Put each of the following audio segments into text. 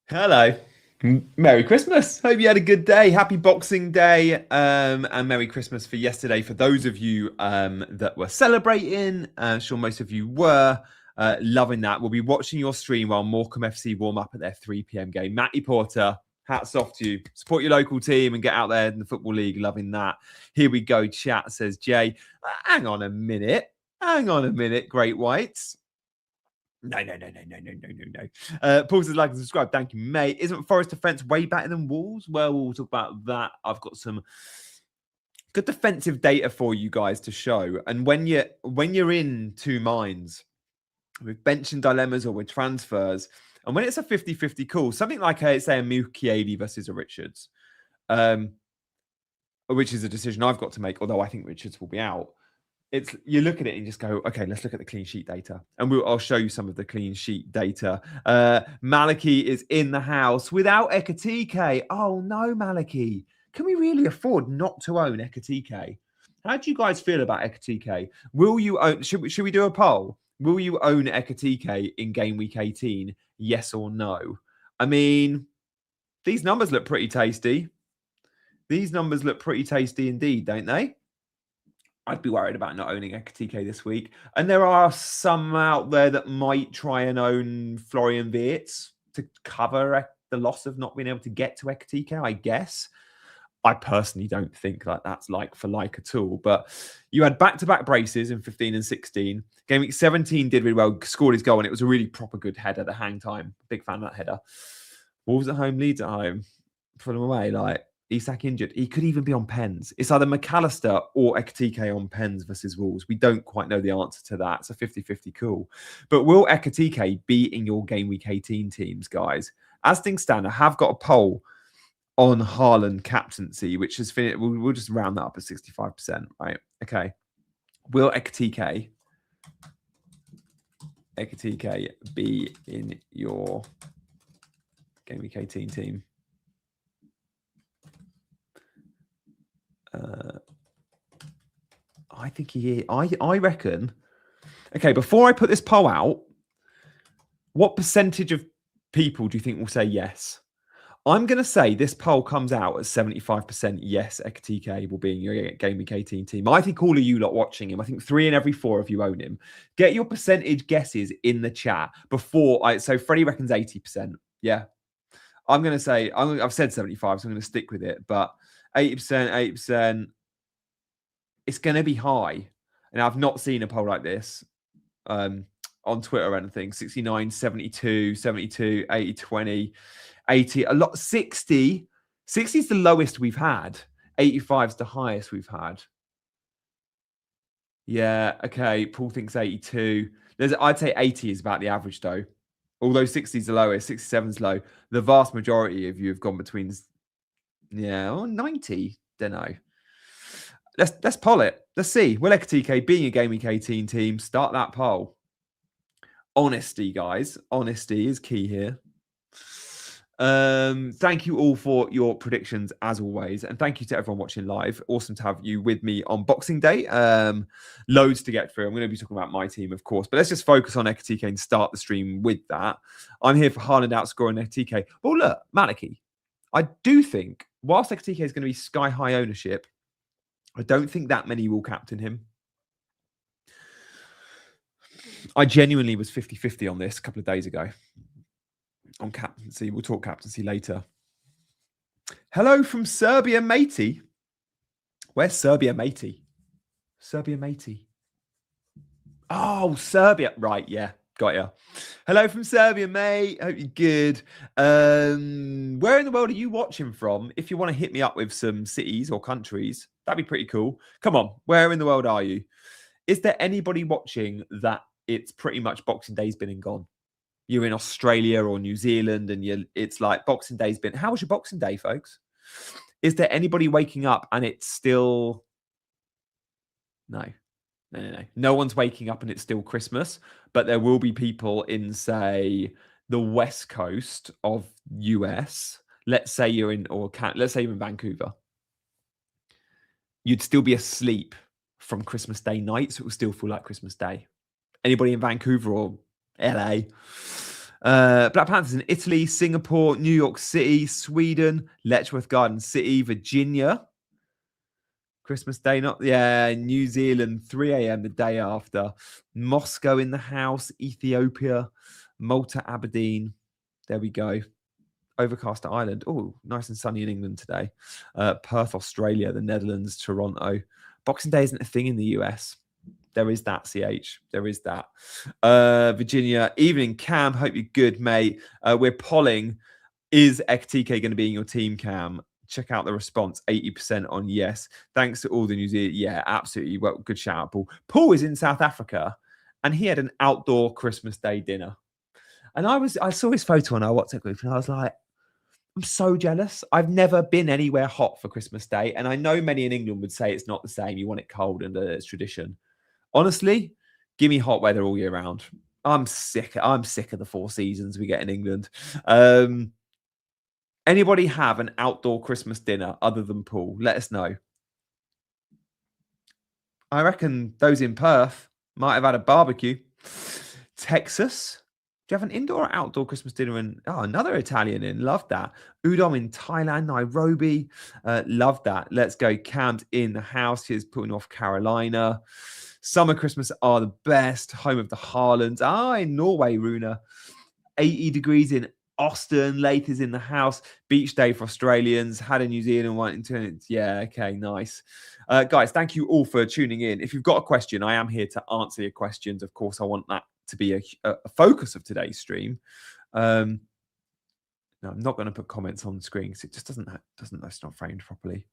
Hello. Merry Christmas. Hope you had a good day. Happy Boxing Day. And Merry Christmas for yesterday. For those of you that were celebrating, I'm sure most of you were loving that. We'll be watching your stream while Morecambe FC warm up at their 3 p.m. game. Matty Porter, hats off to you. Support your local team and get out there in the Football League. Loving that. Here we go, chat, says Jay. Hang on a minute. Great Whites. No. Paul says like and subscribe. Thank you, mate. Isn't Forest defense way better than Wolves? Well, we'll talk about that. I've got some good defensive data for you guys to show. And when you're in two minds with benching dilemmas or with transfers, and when it's a 50-50 call, something like say a Mukiele versus a Richards, which is a decision I've got to make, although I think Richards will be out. You look at it and just go, okay, let's look at the clean sheet data. And I'll show you some of the clean sheet data. Maliki is in the house without Ekitike. Oh, no, Maliki. Can we really afford not to own Ekitike? How do you guys feel about Ekitike? Will you own, should we do a poll? Will you own Ekitike in game week 18? Yes or no? I mean, these numbers look pretty tasty. These numbers look pretty tasty indeed, don't they? I'd be worried about not owning Ekitike this week. And there are some out there that might try and own Florian Wirtz to cover the loss of not being able to get to Ekitike, I guess. I personally don't think that that's like for like at all. But you had back-to-back braces in 15 and 16. Game week 17 did really well, scored his goal, and it was a really proper good header, the hang time. Big fan of that header. Wolves at home, Leeds at home. Put them away, like, Isak injured. He could even be on pens. It's either McAllister or Ekitike on pens versus Wolves. We don't quite know the answer to that. It's a 50-50 call. But will Ekitike be in your game week 18 teams, guys? As things stand, I have got a poll on Haaland captaincy, which is finished. We'll just round that up at 65%, right? Okay. Will Ekitike be in your game week 18 team? I think he is. I reckon. Okay, before I put this poll out, what percentage of people do you think will say yes? I'm going to say this poll comes out at 75% yes, Ekitike will be in your Game Week 18 team. I think all of you lot watching him, I think 3 in every 4 of you own him. Get your percentage guesses in the chat before so Freddie reckons 80%. Yeah. I'm going to say, I've said 75, so I'm going to stick with it. But 80%, it's going to be high. And I've not seen a poll like this on Twitter or anything. 69, 72, 72, 80, 20, 80, a lot. 60 is the lowest we've had. 85 is the highest we've had. Yeah, okay. Paul thinks 82. I'd say 80 is about the average, though. Although 60 is the lowest, 67 is low. The vast majority of you have gone between, 90. Don't know. Let's poll it. Let's see. Will Ekitike being a Game Week 18 team? Start that poll. Honesty, guys. Honesty is key here. Thank you all for your predictions as always, and thank you to everyone watching live. Awesome to have you with me on Boxing Day. Loads to get through. I'm going to be talking about my team, of course, but let's just focus on Ekitike and start the stream with that. I'm here for Haaland outscoring Ekitike. Well, look, Maliki, I do think whilst Ekitike is going to be sky high ownership, I don't think that many will captain him. I genuinely was 50-50 on this a couple of days ago on captaincy. We'll talk captaincy later. Hello from Serbia, matey. Where's Serbia, matey? Serbia, matey. Oh, Serbia. Right, yeah. Got ya. Hello from Serbia, mate. Hope you're good. Where in the world are you watching from? If you want to hit me up with some cities or countries, that'd be pretty cool. Come on. Where in the world are you? Is there anybody watching that it's pretty much Boxing Day's been and gone? You're in Australia or New Zealand and it's like Boxing Day's been. How was your Boxing Day, folks? Is there anybody waking up and it's still... No. No one's waking up and it's still Christmas, but there will be people in, say, the West Coast of US. Let's say you're in, let's say you're in Vancouver. You'd still be asleep from Christmas Day night, so it will still feel like Christmas Day. Anybody in Vancouver or LA? Black Panthers in Italy, Singapore, New York City, Sweden, Letchworth Garden City, Virginia. Christmas Day, New Zealand, 3 a.m. the day after. Moscow in the house, Ethiopia, Malta, Aberdeen. There we go. Overcast Ireland. Oh, nice and sunny in England today. Perth, Australia, the Netherlands, Toronto. Boxing Day isn't a thing in the US. There is that, CH. There is that. Virginia, evening, Cam. Hope you're good, mate. We're polling. Is Ekitike going to be in your team, Cam? Check out the response. 80% on yes. Thanks to all the New Zealand. Yeah, absolutely. Well, good shout out, Paul. Paul is in South Africa, and he had an outdoor Christmas Day dinner. And I saw his photo on our WhatsApp group, and I was like, I'm so jealous. I've never been anywhere hot for Christmas Day, and I know many in England would say it's not the same. You want it cold, and it's tradition. Honestly, give me hot weather all year round. I'm sick of the 4 seasons we get in England. Anybody have an outdoor Christmas dinner other than Paul? Let us know. I reckon those in Perth might have had a barbecue. Texas, do you have an indoor or outdoor Christmas dinner? And another Italian in. Love that. Udon in Thailand, Nairobi. Love that. Let's go. Camped in the house. Here's putting off Carolina. Summer Christmas are the best. Home of the Harlands. In Norway, Runa. 80 degrees in Austin. Lake is in the house. Beach day for Australians. Had a New Zealand one. Yeah, okay, nice. Guys, thank you all for tuning in. If you've got a question, I am here to answer your questions. Of course, I want that to be a focus of today's stream. No, I'm not going to put comments on the screen because it just it's not framed properly.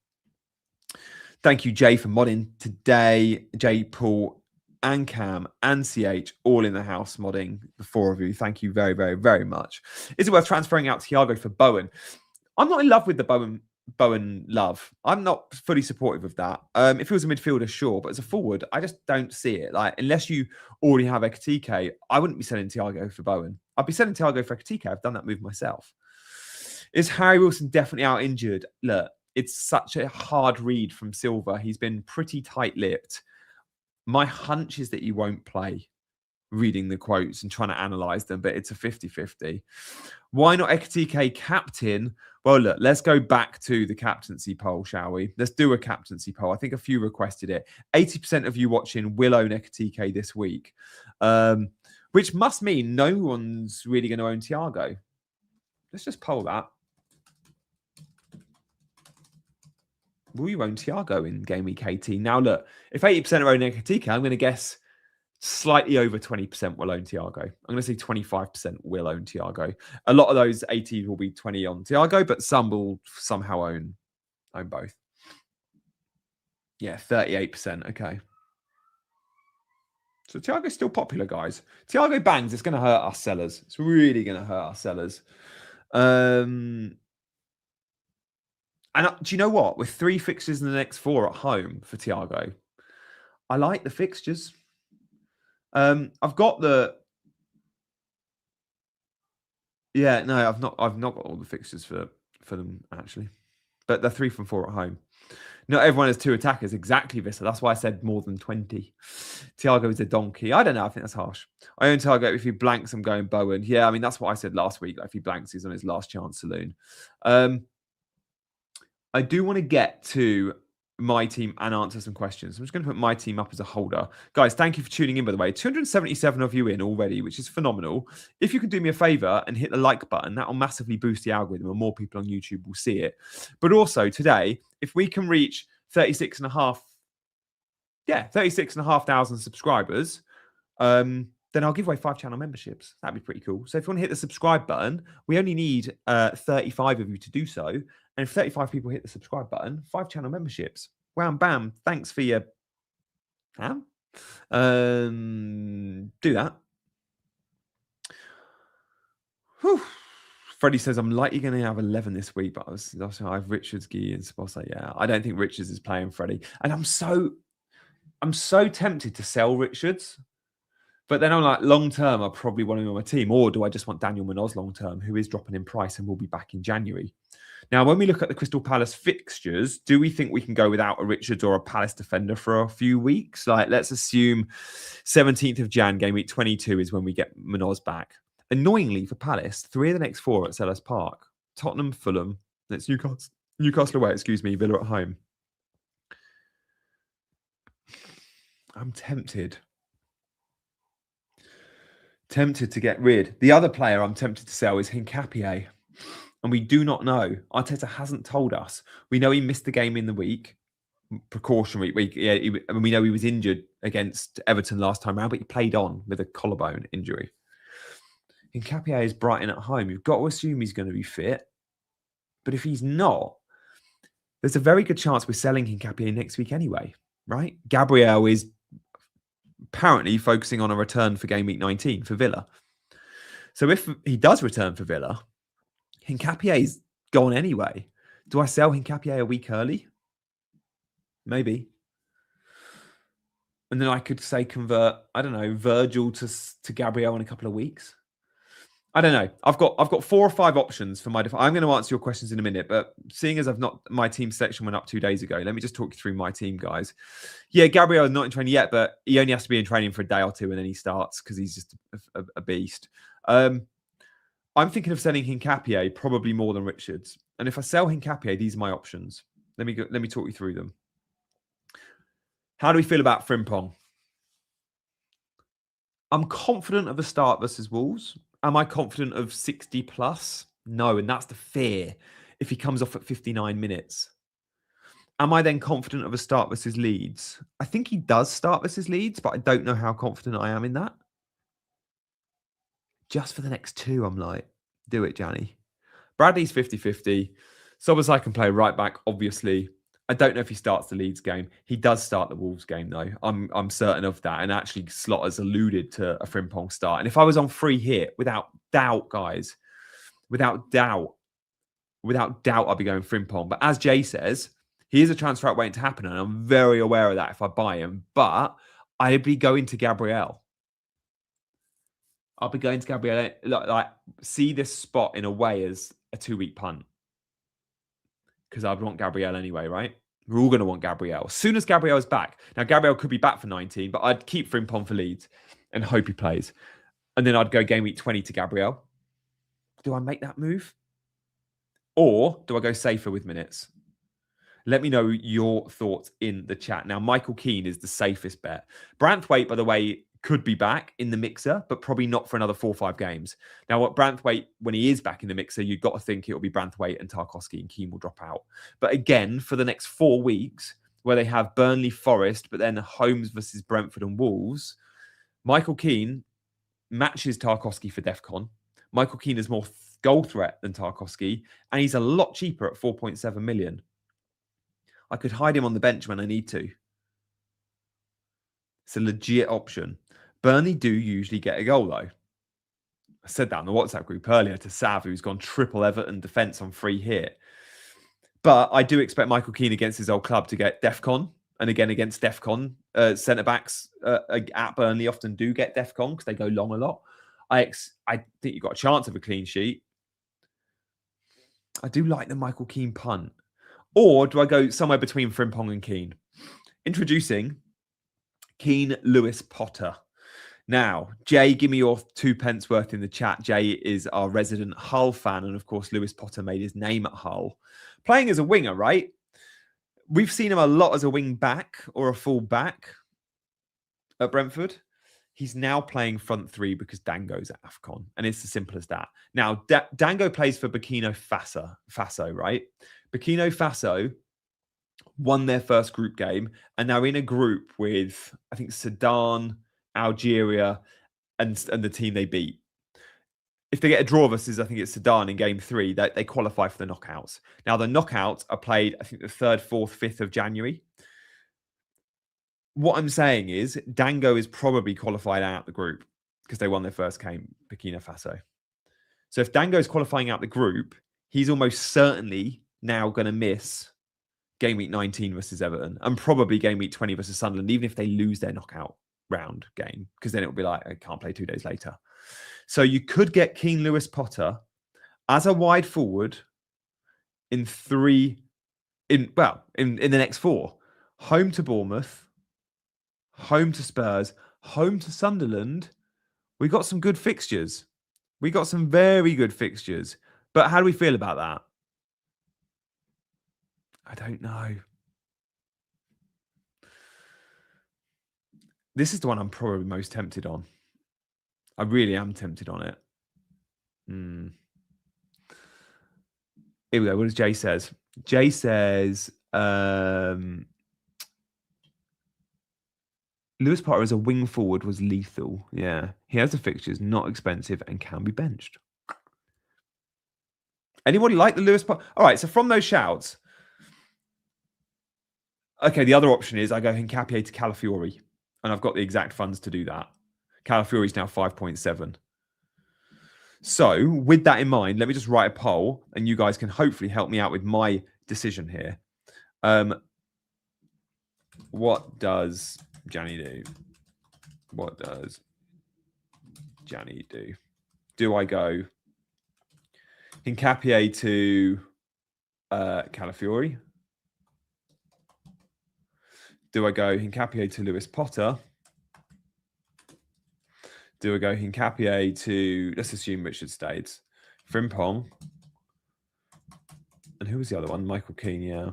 Thank you, Jay, for modding today. Jay, Paul, and Cam, and CH, all in the house modding, the 4 of you. Thank you very, very, very much. Is it worth transferring out Thiago for Bowen? I'm not in love with the Bowen love. I'm not fully supportive of that. If it was a midfielder, sure, but as a forward, I just don't see it. Like, unless you already have Ekitike, I wouldn't be selling Thiago for Bowen. I'd be selling Thiago for Ekitike. I've done that move myself. Is Harry Wilson definitely out injured? Look, it's such a hard read from Silver. He's been pretty tight-lipped. My hunch is that he won't play, reading the quotes and trying to analyze them, but it's a 50-50. Why not Ekitike captain? Well, look, let's go back to the captaincy poll, shall we? Let's do a captaincy poll. I think a few requested it. 80% of you watching will own Ekitike this week, which must mean no one's really going to own Thiago. Let's just poll that. Will you own Thiago in Game Week 18? Now, look, if 80% are owning Ekitike, I'm going to guess slightly over 20% will own Thiago. I'm going to say 25% will own Thiago. A lot of those 80 will be 20 on Thiago, but some will somehow own both. Yeah, 38%. Okay. So Thiago's still popular, guys. Thiago bangs. It's going to hurt our sellers. It's really going to hurt our sellers. And do you know what? With 3 fixtures in the next 4 at home for Thiago, I like the fixtures. I've got the. Yeah, no, I've not got all the fixtures for them actually, but they're 3 from 4 at home. Not everyone has 2 attackers. Exactly, Vista. That's why I said more than 20. Thiago is a donkey. I don't know. I think that's harsh. I own Thiago. If he blanks, I'm going Bowen. Yeah, I mean that's what I said last week. Like, if he blanks, he's on his last chance saloon. I do want to get to my team and answer some questions. I'm just going to put my team up as a holder. Guys, thank you for tuning in, by the way. 277 of you in already, which is phenomenal. If you can do me a favor and hit the like button, that will massively boost the algorithm and more people on YouTube will see it. But also today, if we can reach 36,500 subscribers, then I'll give away 5 channel memberships. That'd be pretty cool. So if you want to hit the subscribe button, we only need 35 of you to do so. And if 35 people hit the subscribe button, 5 channel memberships. Wham, bam. Thanks for your... Do that. Whew. Freddie says, I'm likely going to have 11 this week, but I have Richards, Gee, and Spossa. Yeah, I don't think Richards is playing, Freddie. And I'm so tempted to sell Richards. But then I'm like, long term, I probably want him on my team. Or do I just want Daniel Munoz long term, who is dropping in price and will be back in January? Now, when we look at the Crystal Palace fixtures, do we think we can go without a Richards or a Palace defender for a few weeks? Like, let's assume 17th of Jan, game week 22 is when we get Munoz back. Annoyingly for Palace, 3 of the next 4 at Selhurst Park. Tottenham, Fulham, it's Newcastle away, Villa at home. I'm tempted to get rid. The other player I'm tempted to sell is Hincapié. And we do not know. Arteta hasn't told us. We know he missed the game in the week. Precautionary week. Yeah, we know he was injured against Everton last time around, but he played on with a collarbone injury. Hincapié is Brighton at home. You've got to assume he's going to be fit. But if he's not, there's a very good chance we're selling Hincapié next week anyway, right? Gabriel is apparently focusing on a return for game week 19 for Villa. So if he does return for Villa, Hincapié's gone anyway. Do I sell Hincapié a week early? Maybe. And then I could say convert, I don't know, Virgil to Gabriel in a couple of weeks. I don't know. I've got 4 or 5 options for my I'm going to answer your questions in a minute, but seeing as my team selection went up 2 days ago, let me just talk you through my team, guys. Yeah, Gabriel is not in training yet, but he only has to be in training for a day or 2 and then he starts because he's just a beast. I'm thinking of selling Hincapié probably more than Richards. And if I sell Hincapié, these are my options. Let me talk you through them. How do we feel about Frimpong? I'm confident of a start versus Wolves. Am I confident of 60 plus? No, and that's the fear if he comes off at 59 minutes. Am I then confident of a start versus Leeds? I think he does start versus Leeds, but I don't know how confident I am in that. Just for the next 2, I'm like, do it, Gianni. Bradley's 50-50. Szoboszlai can play right back, obviously. I don't know if he starts the Leeds game. He does start the Wolves game, though. I'm certain of that. And actually, Slotter's alluded to a Frimpong start. And if I was on free hit, without doubt, guys, without doubt, I'll be going Frimpong. But as Jay says, he is a transfer out waiting to happen. And I'm very aware of that if I buy him. But I'd be going to Gabriel. I'll be going to Gabriel. Like see this spot in a way as a 2-week punt. Because I'd want Gabriel anyway, right? We're all going to want Gabriel. As soon as Gabriel is back. Now, Gabriel could be back for 19, but I'd keep Frimpong for Leeds and hope he plays. And then I'd go game week 20 to Gabriel. Do I make that move? Or do I go safer with minutes? Let me know your thoughts in the chat. Now, Michael Keane is the safest bet. Branthwaite, by the way, could be back in the mixer, but probably not for another 4 or 5 games. Now, what Branthwaite, when he is back in the mixer, you've got to think it'll be Branthwaite and Tarkowski and Keane will drop out. But again, for the next 4 weeks, where they have Burnley, Forest, but then Holmes versus Brentford and Wolves, Michael Keane matches Tarkowski for DEFCON. Michael Keane is more goal threat than Tarkowski, and he's a lot cheaper at 4.7 million. I could hide him on the bench when I need to. It's a legit option. Burnley do usually get a goal, though. I said that in the WhatsApp group earlier to Sav, who's gone triple Everton defence on free hit. But I do expect Michael Keane against his old club to get DEFCON. And again, against DEFCON, centre-backs at Burnley often do get DEFCON because they go long a lot. I think you've got a chance of a clean sheet. I do like the Michael Keane punt. Or do I go somewhere between Frimpong and Keane? Introducing Keane Lewis Potter. Now, Jay, give me your 2 pence worth in the chat. Jay is our resident Hull fan. And of course, Lewis Potter made his name at Hull. Playing as a winger, right? We've seen him a lot as a wing back or a full back at Brentford. He's now playing front 3 because Dango's at AFCON. And it's as simple as that. Now, Dango plays for Burkina Faso, right? Burkina Faso won their first group game. And they're in a group with, I think, Sudan, Algeria, and the team they beat. If they get a draw versus, I think it's Sudan in game 3, they qualify for the knockouts. Now, the knockouts are played, I think, the 3rd, 4th, 5th of January. What I'm saying is Dango is probably qualified out the group because they won their first game, Burkina Faso. So if Dango is qualifying out the group, he's almost certainly now going to miss game week 19 versus Everton and probably game week 20 versus Sunderland, even if they lose their knockout round game, because then it'll be like, I can't play 2 days later. So you could get Keane Lewis Potter as a wide forward in the next 4. Home to Bournemouth, home to Spurs, home to Sunderland. We got some good fixtures. We got some very good fixtures. But how do we feel about that? I don't know. This is the one I'm probably most tempted on. I really am tempted on it. Here we go. What does Jay says? Jay says, Lewis Potter as a wing forward was lethal. Yeah. He has the fixtures, not expensive, and can be benched. Anybody like the Lewis Potter? All right. So from those shouts, okay, the other option is I go Hincapié to Calafiori, and I've got the exact funds to do that. Calafiori is now 5.7. So with that in mind, let me just write a poll, and you guys can hopefully help me out with my decision here. What does Gianni do? What does Gianni do? Do I go Hincapié to Calafiori? Do I go Hincapié to Lewis Potter? Do I go Hincapié to, let's assume Richard Stades, Frimpong? And who was the other one? Michael Keane, yeah.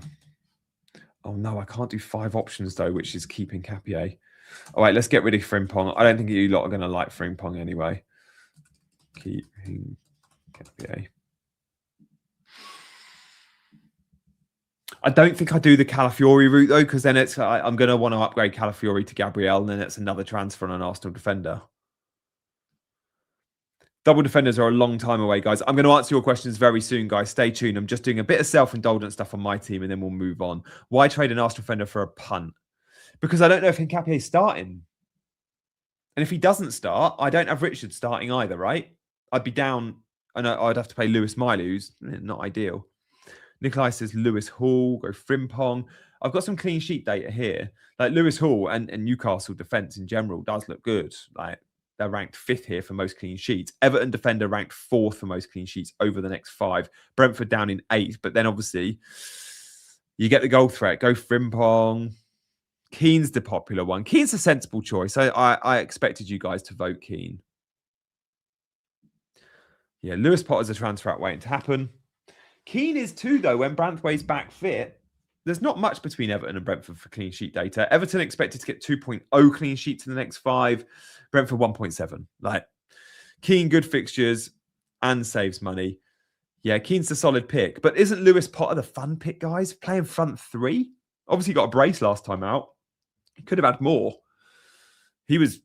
Oh no, I can't do 5 options though, which is keeping Hincapié. All right, let's get rid of Frimpong. I don't think you lot are going to like Frimpong anyway. Keep Hincapié. I don't think I do the Calafiori route though, because then it's I'm going to want to upgrade Calafiori to Gabriel, and then it's another transfer on an Arsenal defender. Double defenders are a long time away, guys. I'm going to answer your questions very soon, guys. Stay tuned. I'm just doing a bit of self-indulgent stuff on my team, and then we'll move on. Why trade an Arsenal defender for a punt? Because I don't know if Hincapié is starting. And if he doesn't start, I don't have Richard starting either, right? I'd be down, and I'd have to play Lewis Miley, who's not ideal. Nikolai says Lewis Hall, go Frimpong. I've got some clean sheet data here. Like Lewis Hall and Newcastle defence in general does look good. Like, they're ranked 5th here for most clean sheets. Everton defender ranked 4th for most clean sheets over the next 5. Brentford down in 8th. But then obviously you get the goal threat. Go Frimpong. Keane's the popular one. Keane's a sensible choice. I expected you guys to vote Keane. Yeah, Lewis Potter's a transfer out waiting to happen. Keane is too, though, when Branthwaite's back fit. There's not much between Everton and Brentford for clean sheet data. Everton expected to get 2.0 clean sheets in the next 5. Brentford 1.7. Like, Keane, good fixtures and saves money. Yeah, Keane's the solid pick. But isn't Lewis Potter the fun pick, guys? Playing front 3? Obviously got a brace last time out. He could have had more. He was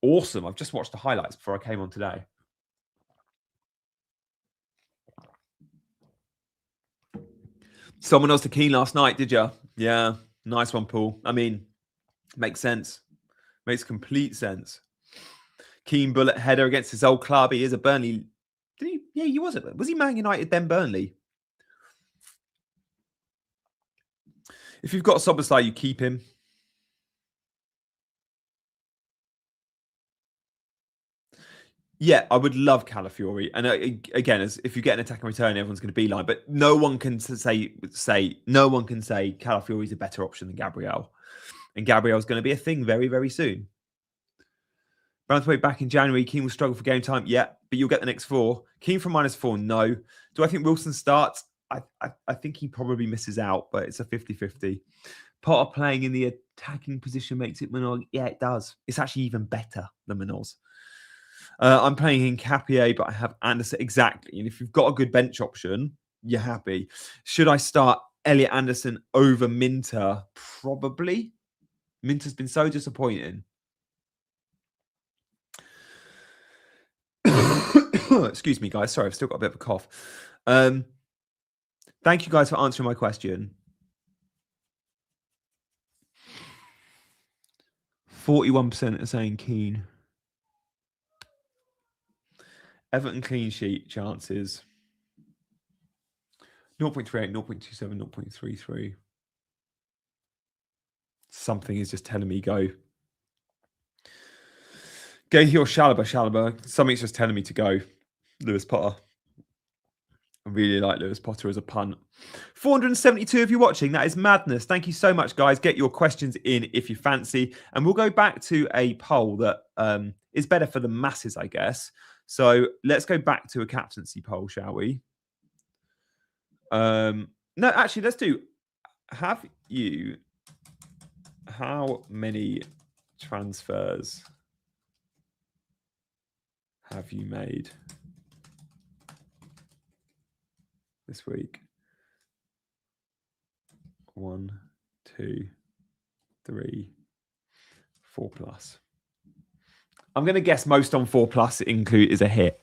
awesome. I've just watched the highlights before I came on today. Someone else to Keane last night, did you? Yeah, nice one, Paul. I mean, makes sense. Makes complete sense. Keane bullet header against his old club. He is a Burnley. Did he? Yeah, he was. Was he Man United then Burnley? If you've got Szoboszlai, you keep him. Yeah, I would love Calafiori. And again, if you get an attack and return, everyone's going to be like, but no one can say Calafiori is a better option than Gabriel. And Gabriel's going to be a thing very, very soon. Branthwaite back in January. Keane will struggle for game time. Yeah, but you'll get the next 4. Keane from -4. No. Do I think Wilson starts? I think he probably misses out, but it's a 50-50. Potter playing in the attacking position makes it Manoz. Yeah, it does. It's actually even better than Manoz. I'm playing Hincapié, but I have Anderson. Exactly. And if you've got a good bench option, you're happy. Should I start Elliot Anderson over Minter? Probably. Minter's been so disappointing. Excuse me, guys. Sorry, I've still got a bit of a cough. Thank you guys for answering my question. 41% are saying Keane. Everton clean sheet chances. 0.38, 0.27, 0.33. Something is just telling me go. Go here or Chalobah. Something's just telling me to go. Lewis Potter. I really like Lewis Potter as a punt. 472 of you watching. That is madness. Thank you so much, guys. Get your questions in if you fancy. And we'll go back to a poll that is better for the masses, I guess. So let's go back to a captaincy poll, shall we? No, actually, let's do. How many transfers have you made this week? 1, 2, 3, 4 plus. I'm going to guess most on 4 plus is a hit.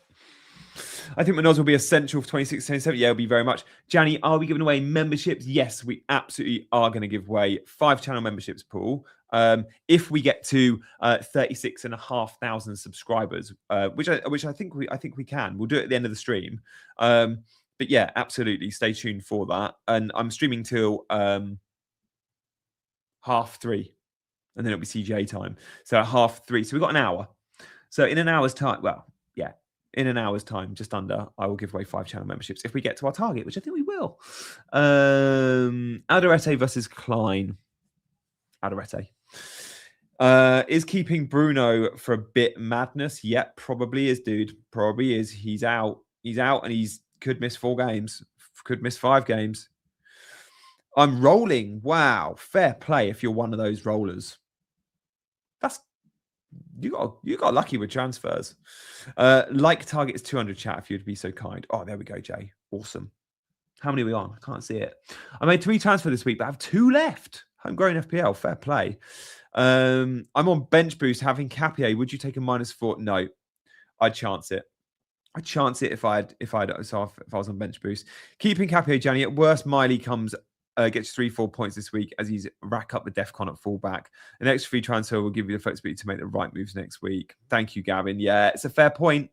I think Manoz will be essential for 26, 27. Yeah, it'll be very much. Gianni, are we giving away memberships? Yes, we absolutely are going to give away 5 channel memberships, Paul. If we get to 36,500 subscribers, which I think we can. We'll do it at the end of the stream. But yeah, absolutely. Stay tuned for that. And I'm streaming till 3:30. And then it'll be CGA time. So at 3:30. So we've got an hour. So in an hour's time, in an hour's time, just under, I will give away 5 channel memberships if we get to our target, which I think we will. Alderete versus Klein. Alderete. Is keeping Bruno for a bit madness? Yep, probably is, dude. Probably is. He's out. He's out and could miss 4 games. Could miss 5 games. I'm rolling. Wow. Fair play if you're one of those rollers. You got lucky with transfers. Like target is 200 chat if you'd be so kind. Oh, there we go, Jay. Awesome. How many are we on? I can't see it. I made 3 transfers this week, but I have 2 left. Homegrown FPL. Fair play. I'm on bench boost having Cappier. Would you take a -4? No. I'd chance it. I'd chance it if I was on bench boost. Keeping Cappier, Gianni. At worst, Miley gets 3-4 points this week as he's rack up the DEFCON at fullback. An extra free transfer will give you the flexibility to make the right moves next week. Thank you, Gavin. Yeah, it's a fair point.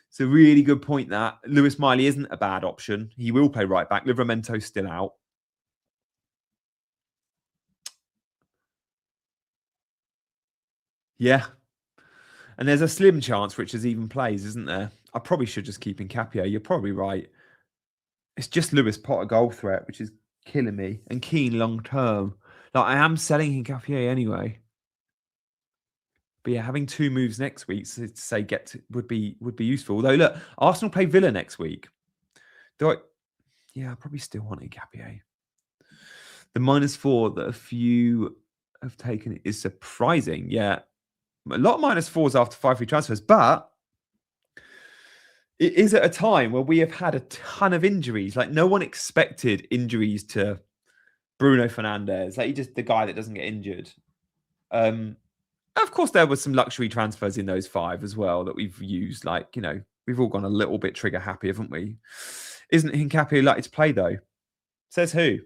It's a really good point that Lewis Miley isn't a bad option. He will play right back. Livramento's still out. Yeah. And there's a slim chance Richards even plays, isn't there? I probably should just keep in Cappier. You're probably right. It's just Lewis Potter goal threat, which is killing me, and Keane long term. Like I am selling Hincapié anyway. But yeah, having 2 moves next week to say would be useful. Although look, Arsenal play Villa next week. I probably still want Hincapié. The -4 that a few have taken is surprising. Yeah. A lot of -4s after 5 free transfers, but it is at a time where we have had a ton of injuries. Like no one expected injuries to Bruno Fernandes. Like the guy that doesn't get injured. Of course, there was some luxury transfers in those 5 as well that we've used. Like, we've all gone a little bit trigger happy, haven't we? Isn't Hincapié likely to play though? Says who?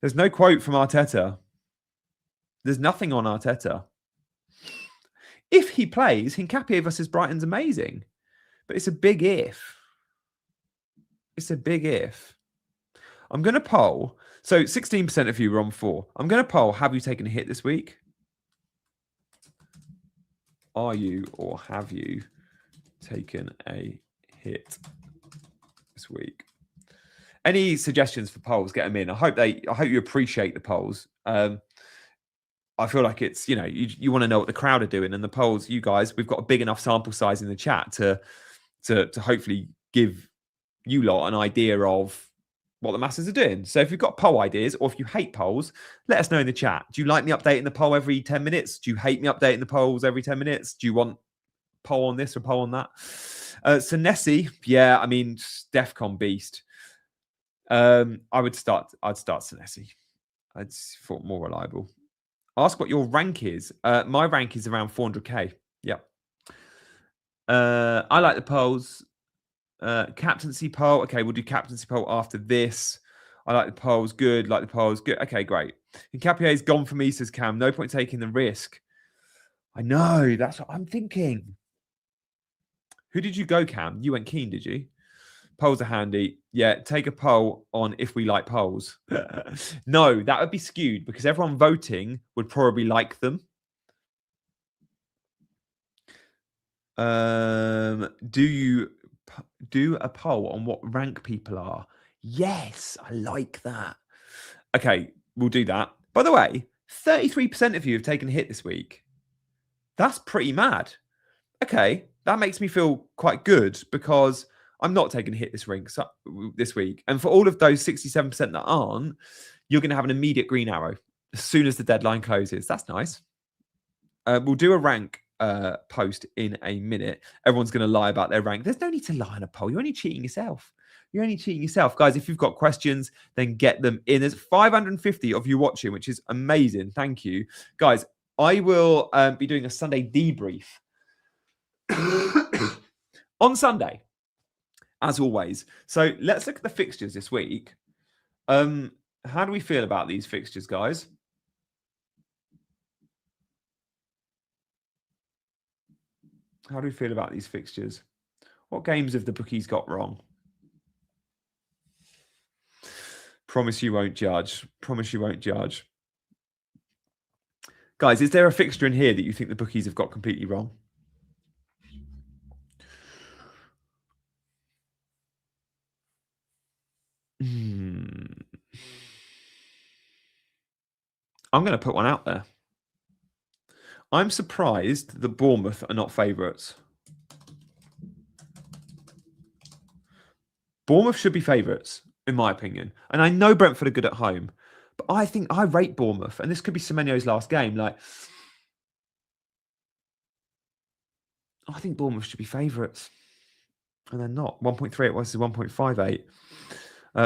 There's no quote from Arteta. There's nothing on Arteta. If he plays, Hincapié versus Brighton's amazing. But it's a big if. It's a big if. I'm going to poll. So 16% of you were on 4. I'm going to poll, have you taken a hit this week? Are you or have you taken a hit this week? Any suggestions for polls, get them in. I hope you appreciate the polls. I feel like it's, you want to know what the crowd are doing, and the polls, you guys, we've got a big enough sample size in the chat to hopefully give you lot an idea of what the masses are doing. So if you've got poll ideas or if you hate polls, let us know in the chat. Do you like me updating the poll every 10 minutes? Do you hate me updating the polls every 10 minutes? Do you want poll on this or poll on that? So Nessie, yeah, I mean, DEFCON beast. I'd start Senesi. I'd thought more reliable. Ask what your rank is. My rank is around 400k. Yep. I like the polls. Captaincy poll. Okay, we'll do captaincy poll after this. I like the polls. Good. Like the polls. Good. Okay, great. And Capier's gone for me, says Cam. No point taking the risk. I know. That's what I'm thinking. Who did you go, Cam? You went Keane, did you? Polls are handy. Yeah, take a poll on if we like polls. No, that would be skewed because everyone voting would probably like them. Do you do a poll on what rank people are? Yes, I like that. Okay, we'll do that. By the way, 33% of you have taken a hit this week. That's pretty mad. Okay, that makes me feel quite good because I'm not taking a hit this week. And for all of those 67% that aren't, you're going to have an immediate green arrow as soon as the deadline closes. That's nice. We'll do a rank post in a minute. Everyone's going to lie about their rank. There's no need to lie in a poll. You're only cheating yourself. You're only cheating yourself. Guys, if you've got questions, then get them in. There's 550 of you watching, which is amazing. Thank you. Guys, I will be doing a Sunday debrief on Sunday, as always. So let's look at the fixtures this week. How do we feel about these fixtures, guys? How do we feel about these fixtures? What games have the bookies got wrong? Promise you won't judge. Promise you won't judge. Guys, is there a fixture in here that you think the bookies have got completely wrong? I'm going to put one out there. I'm surprised that Bournemouth are not favourites. Bournemouth should be favourites, in my opinion. And I know Brentford are good at home, but I think I rate Bournemouth. And this could be Semenyo's last game. Like, I think Bournemouth should be favourites. And they're not. 1.3 it was 1.58.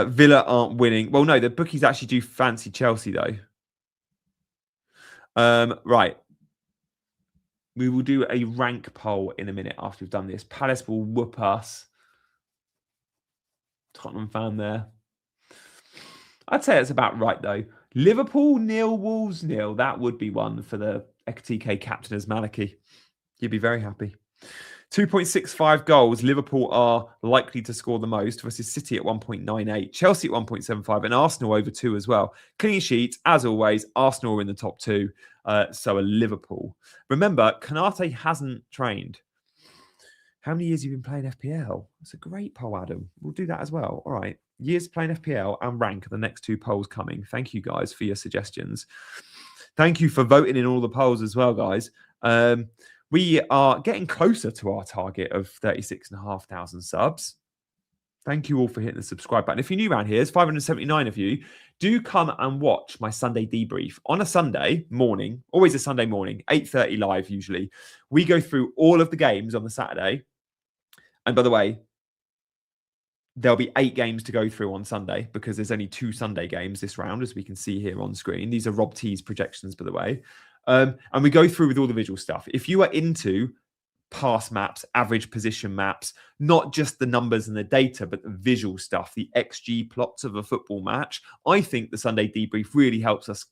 Villa aren't winning. Well, no, the bookies actually do fancy Chelsea, though. Right. We will do a rank poll in a minute after we've done this. Palace will whoop us. Tottenham fan there. I'd say it's about right, though. Liverpool 0, Wolves 0. That would be one for the Ekitike captain as Maliki. You'd be very happy. 2.65 goals. Liverpool are likely to score the most versus City at 1.98. Chelsea at 1.75 and Arsenal over 2 as well. Clean sheets, as always. Arsenal are in the top 2. So are Liverpool. Remember, Konate hasn't trained. How many years have you been playing FPL? That's a great poll, Adam. We'll do that as well. All right. Years playing FPL and rank are the next 2 polls coming. Thank you, guys, for your suggestions. Thank you for voting in all the polls as well, guys. We are getting closer to our target of 36,500 subs. Thank you all for hitting the subscribe button. If you're new around here, there's 579 of you. Do come and watch my Sunday debrief on a Sunday morning, always a Sunday morning, 8:30 live usually. We go through all of the games on the Saturday. And by the way, there'll be 8 games to go through on Sunday because there's only 2 Sunday games this round, as we can see here on screen. These are Rob T's projections, by the way. And we go through with all the visual stuff. If you are into pass maps, average position maps, not just the numbers and the data, but the visual stuff, the XG plots of a football match, I think the Sunday debrief really helps us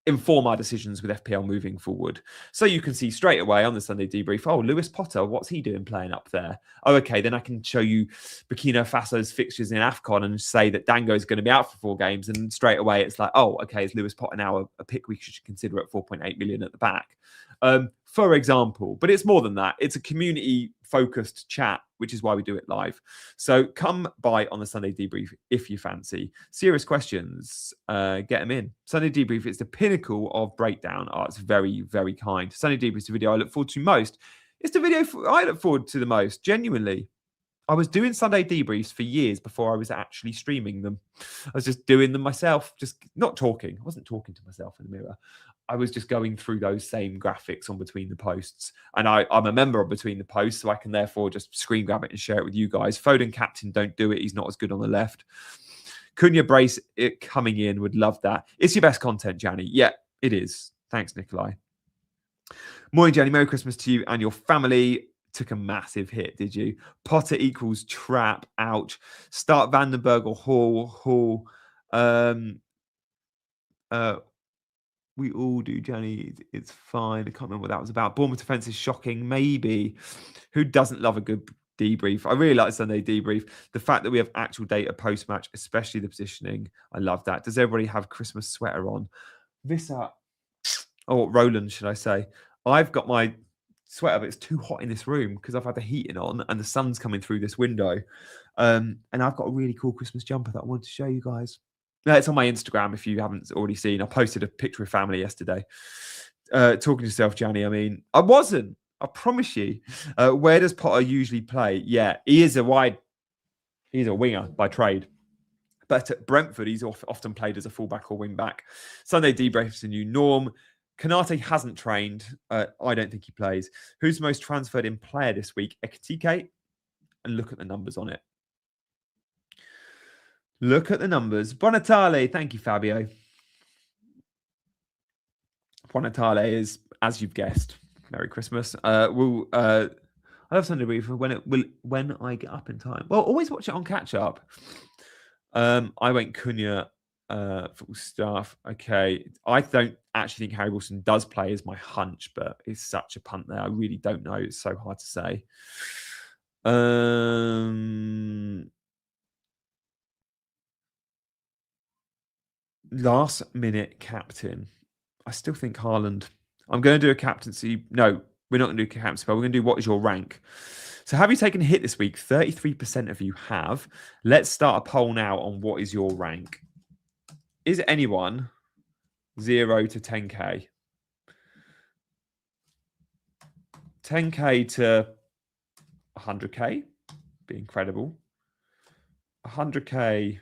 inform our decisions with FPL moving forward. So you can see straight away on the Sunday debrief, oh, Lewis Potter, what's he doing playing up there? Oh, okay, then I can show you Burkina Faso's fixtures in AFCON and say that Dango is going to be out for 4 games. And straight away it's like, oh, okay, is Lewis Potter now a pick we should consider at 4.8 million at the back? For example, but it's more than that. It's a community-focused chat, which is why we do it live. So come by on the Sunday debrief if you fancy. Serious questions, get them in. Sunday debrief is the pinnacle of breakdown. Oh, it's very, very kind. Sunday debrief is the video I look forward to most. It's the video I look forward to the most, genuinely. I was doing Sunday debriefs for years before I was actually streaming them. I was just doing them myself, just not talking. I wasn't talking to myself in the mirror. I was just going through those same graphics on between the posts. And I'm a member of between the posts, so I can therefore just screen grab it and share it with you guys. Foden captain, don't do it. He's not as good on the left. Cunha brace it coming in. Would love that. It's your best content, Janny. Yeah, it is. Thanks, Nikolai. Morning, Janny. Merry Christmas to you and your family. Took a massive hit, did you? Potter equals trap. Ouch. Start Vandenberg or Hall. We all do, Jenny. It's fine. I can't remember what that was about. Bournemouth defense is shocking. Maybe. Who doesn't love a good debrief? I really like Sunday debrief. The fact that we have actual data post-match, especially the positioning. I love that. Does everybody have Christmas sweater on? Vissa. Oh, Roland, should I say. I've got my sweater, but it's too hot in this room because I've had the heating on and the sun's coming through this window. And I've got a really cool Christmas jumper that I wanted to show you guys. It's on my Instagram if you haven't already seen. I posted a picture of family yesterday. Talking to yourself, Gianni. I mean, I wasn't. I promise you. Where does Potter usually play? Yeah, he is a winger by trade. But at Brentford, he's often played as a fullback or wing back. Sunday debrief is a new norm. Kanate hasn't trained. I don't think he plays. Who's the most transferred in player this week? Ekitike. And look at the numbers on it. Look at the numbers. Buonatale. Thank you, Fabio. Buonatale is, as you've guessed, Merry Christmas. I love Sunday debrief when I get up in time. Well, always watch it on catch up. I went Cunha full staff. Okay. I don't actually think Harry Wilson does play as my hunch, but it's such a punt there. I really don't know. It's so hard to say. Last minute captain. I still think Haaland. I'm going to do a captaincy. No, we're not going to do a captaincy, but we're going to do what is your rank. So have you taken a hit this week? 33% of you have. Let's start a poll now on what is your rank. Is anyone 0 to 10k? 10k to 100k? Be incredible. 100k.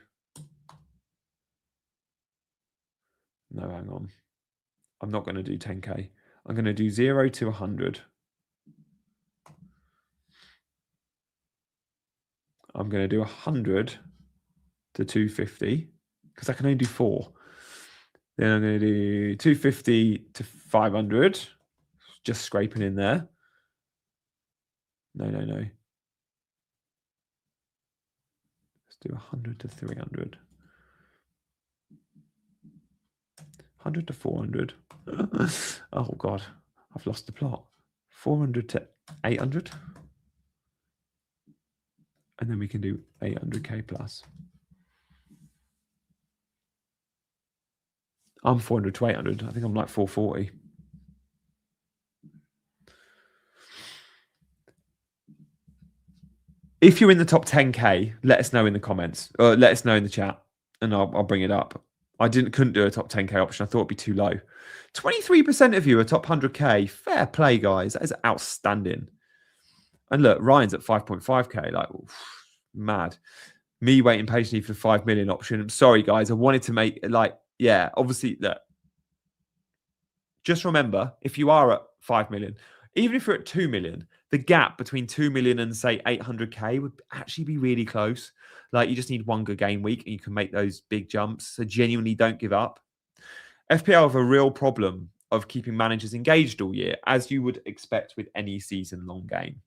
No, hang on. I'm not going to do 10k. I'm going to do 0 to 100. I'm going to do 100 to 250 because I can only do 4. Then I'm going to do 250 to 500. Just scraping in there. No. Let's do 100 to 300. 100 to 400. Oh, God. I've lost the plot. 400 to 800. And then we can do 800k plus. I'm 400 to 800. I think I'm like 440. If you're in the top 10k, let us know in the comments. Or let us know in the chat, and I'll bring it up. I couldn't do a top 10k option. I thought it'd be too low. 23% of you are top 100k. Fair play, guys. That is outstanding. And look, Ryan's at 5.5k. Like, oof, mad. Me waiting patiently for the 5 million option. I'm sorry, guys. I wanted to make obviously, look. Just remember, if you are at 5 million, even if you're at 2 million, the gap between 2 million and say 800k would actually be really close. Like, you just need one good game week and you can make those big jumps. So genuinely don't give up. FPL have a real problem of keeping managers engaged all year, as you would expect with any season-long game.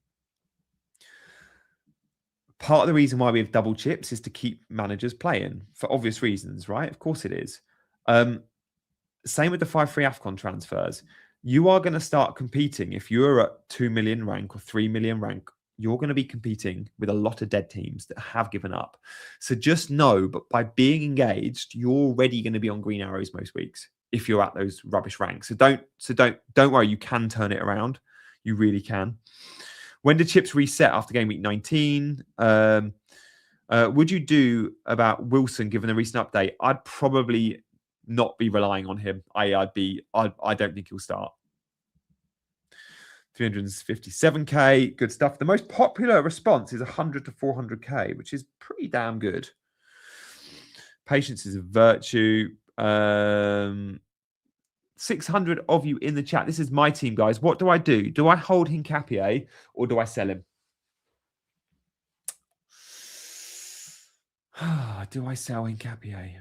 Part of the reason why we have double chips is to keep managers playing for obvious reasons, right? Of course it is. Same with the 5-3 AFCON transfers. You are going to start competing. If you're at 2 million rank or 3 million rank, you're going to be competing with a lot of dead teams that have given up. So just know, but by being engaged, you're already going to be on green arrows most weeks if you're at those rubbish ranks. So don't worry, you can turn it around. You really can. When do chips reset after game week 19? Would you do about Wilson given the recent update? I'd probably not be relying on him. I don't think he'll start. 357k, good stuff. The most popular response is 100 to 400k, which is pretty damn good. Patience is a virtue. 600 of you in the chat. This is my team, guys. What do I do? Do I hold Hincapié or do I sell him? Do I sell Hincapié?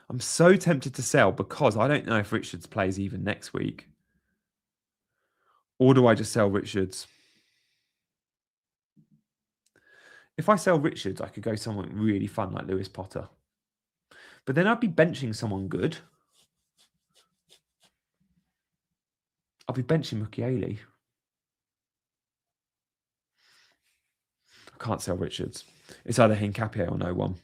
I'm so tempted to sell because I don't know if Richards plays even next week. Or do I just sell Richards? If I sell Richards, I could go someone really fun like Lewis Potter. But then I'd be benching someone good. I'll be benching Mukiele. I can't sell Richards. It's either Hincapié or no one.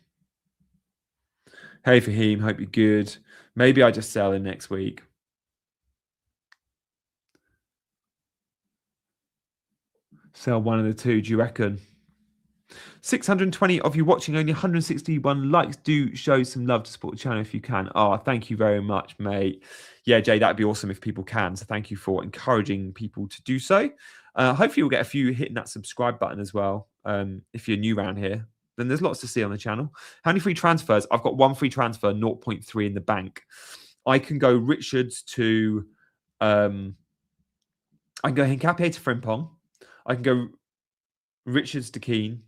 Hey, Fahim, hope you're good. Maybe I just sell him next week. Sell one of the two, do you reckon? 620 of you watching, only 161 likes. Do show some love to support the channel if you can. Oh, thank you very much, mate. Yeah, Jay, that'd be awesome if people can. So thank you for encouraging people to do so. Hopefully you'll get a few hitting that subscribe button as well. If you're new around here, then there's lots to see on the channel. How many free transfers? I've got one free transfer, 0.3 in the bank. I can go Richards to... I can go Hincapié to Frimpong. I can go Richards to Keane.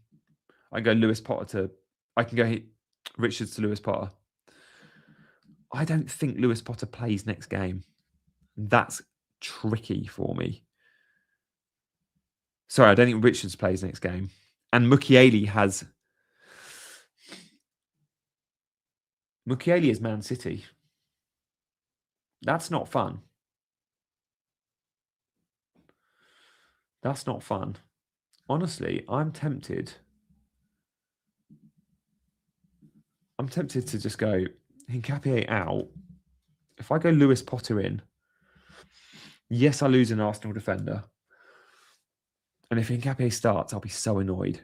I can go Lewis Potter to... I can go Richards to Lewis Potter. I don't think Lewis Potter plays next game. That's tricky for me. Sorry, I don't think Richards plays next game. And Mukiele has... Mukiele is Man City. That's not fun. That's not fun. Honestly, I'm tempted. I'm tempted to just go Hincapié out. If I go Lewis Potter in, yes, I lose an Arsenal defender. And if Hincapié starts, I'll be so annoyed.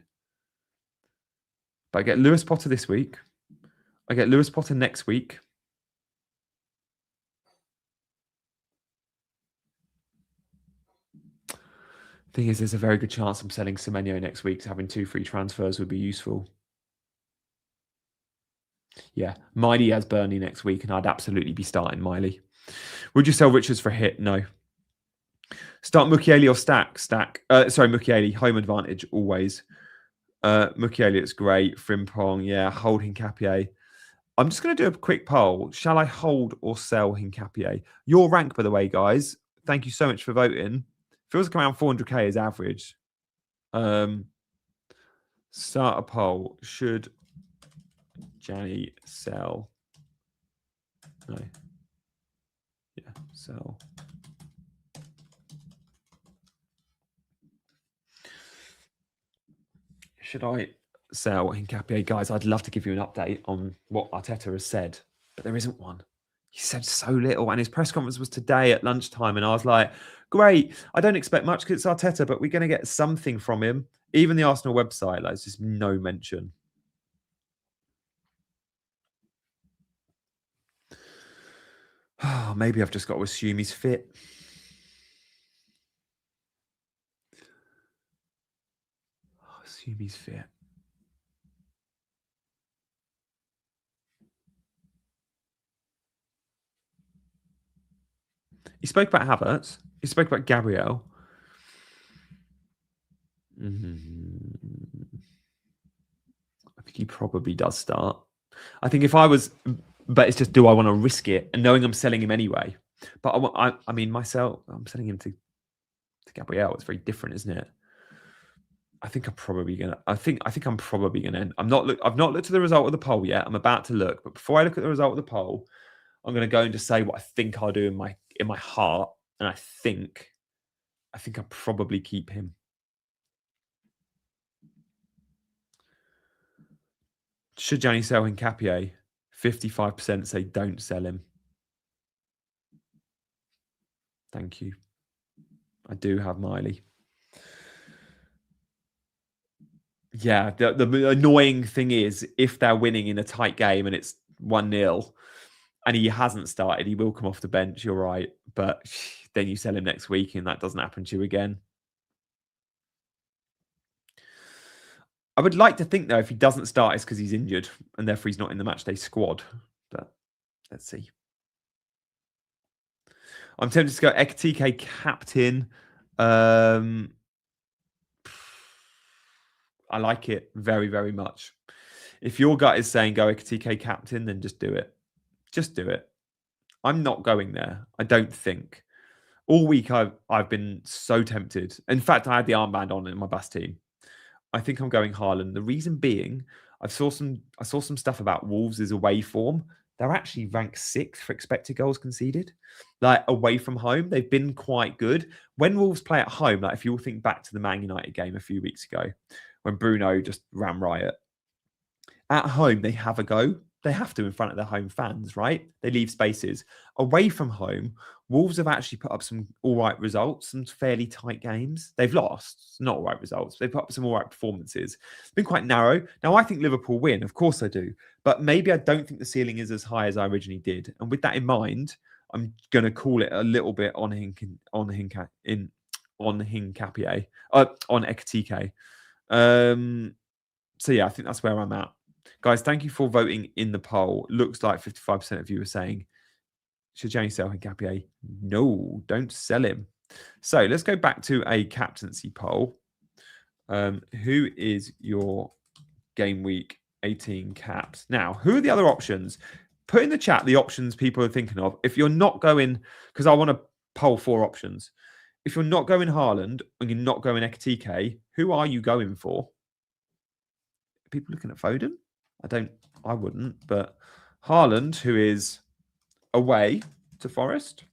But I get Lewis Potter this week. I get Lewis Potter next week. Thing is, there's a very good chance I'm selling Semenyo next week, so having 2 free transfers would be useful. Yeah, Miley has Burnley next week, and I'd absolutely be starting Miley. Would you sell Richards for a hit? No. Start Mukiele or Stack? Stack. Sorry, Mukiele. Home advantage, always. Mukiele, it's great. Frimpong, yeah. Hold Hincapié. I'm just going to do a quick poll. Shall I hold or sell Hincapié? Your rank, by the way, guys. Thank you so much for voting. Feels like around 400k is average. Start a poll. Should Janny sell? No. Yeah, sell. Should I sell Hincapié? Guys, I'd love to give you an update on what Arteta has said, but there isn't one. He said so little, and his press conference was today at lunchtime, and I was like, great, I don't expect much because it's Arteta, but we're going to get something from him. Even the Arsenal website, like, there's just no mention. Oh, maybe I've just got to assume he's fit. Assume he's fit. He spoke about Havertz. He spoke about Gabriel. I think he probably does start. I think if I was... But it's just, do I want to risk it? And knowing I'm selling him anyway. But I mean, myself, I'm selling him to Gabriel. It's very different, isn't it? I think I'm probably gonna. I think I'm probably gonna. I've not looked at the result of the poll yet. I'm about to look, but before I look at the result of the poll, I'm gonna go and just say what I think I'll do in my heart, and I think I'll probably keep him. Should Gianni sell Hincapié? 55% say don't sell him. Thank you. I do have Miley. Yeah, the annoying thing is if they're winning in a tight game and it's 1-0 and he hasn't started, he will come off the bench, you're right. But then you sell him next week and that doesn't happen to you again. I would like to think, though, if he doesn't start, it's because he's injured and therefore he's not in the matchday squad. But let's see. I'm tempted to go Ekitike captain. I like it very, very much. If your gut is saying go Ekitike captain, then just do it. Just do it. I'm not going there. I don't think. All week I've been so tempted. In fact, I had the armband on in my bus team. I think I'm going Haaland. The reason being, I saw some stuff about Wolves' away form. They're actually ranked 6th for expected goals conceded. Like away from home, they've been quite good. When Wolves play at home, like if you all think back to the Man United game a few weeks ago, when Bruno just ran riot. At home, they have a go. They have to in front of their home fans, right? They leave spaces. Away from home, Wolves have actually put up some all right results, some fairly tight games. They've lost, not all right results. They've put up some all right performances. It's been quite narrow. Now, I think Liverpool win. Of course I do. But maybe I don't think the ceiling is as high as I originally did. And with that in mind, I'm going to call it a little bit on Ekitike. So yeah, I think that's where I'm at. Guys, thank you for voting in the poll. Looks like 55% of you are saying, should Jenny sell Hincapié? No, don't sell him. So let's go back to a captaincy poll. Who is your game week 18 caps? Now, who are the other options? Put in the chat the options people are thinking of. If you're not going, because I want to poll 4 options. If you're not going Haaland and you're not going Ekitike, who are you going for? People looking at Foden? I wouldn't, but Haaland, who is away to Forest.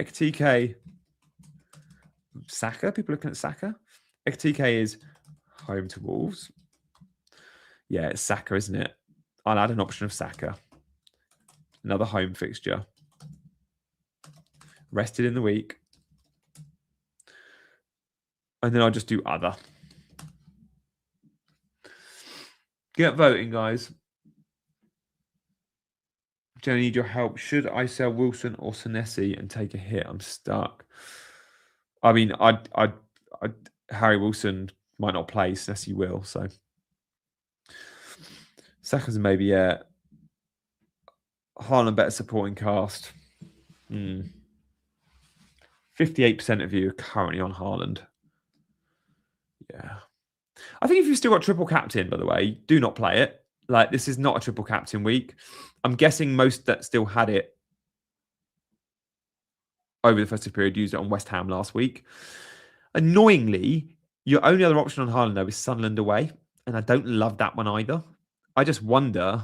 Ekitike, Saka. People looking at Saka. Ekitike is home to Wolves. Yeah, it's Saka, isn't it? I'll add an option of Saka. Another home fixture. Rested in the week. And then I'll just do other. Get voting, guys. Jenny, I need your help. Should I sell Wilson or Senesi and take a hit? I'm stuck. I mean, Harry Wilson might not play. Senesi will. So Saka's maybe, yeah. Haaland better supporting cast. 58% of you are currently on Haaland. Yeah. I think if you've still got triple captain, by the way, do not play it. Like, this is not a triple captain week. I'm guessing most that still had it over the festive period used it on West Ham last week. Annoyingly, your only other option on Haaland, though, is Sunderland away. And I don't love that one either. I just wonder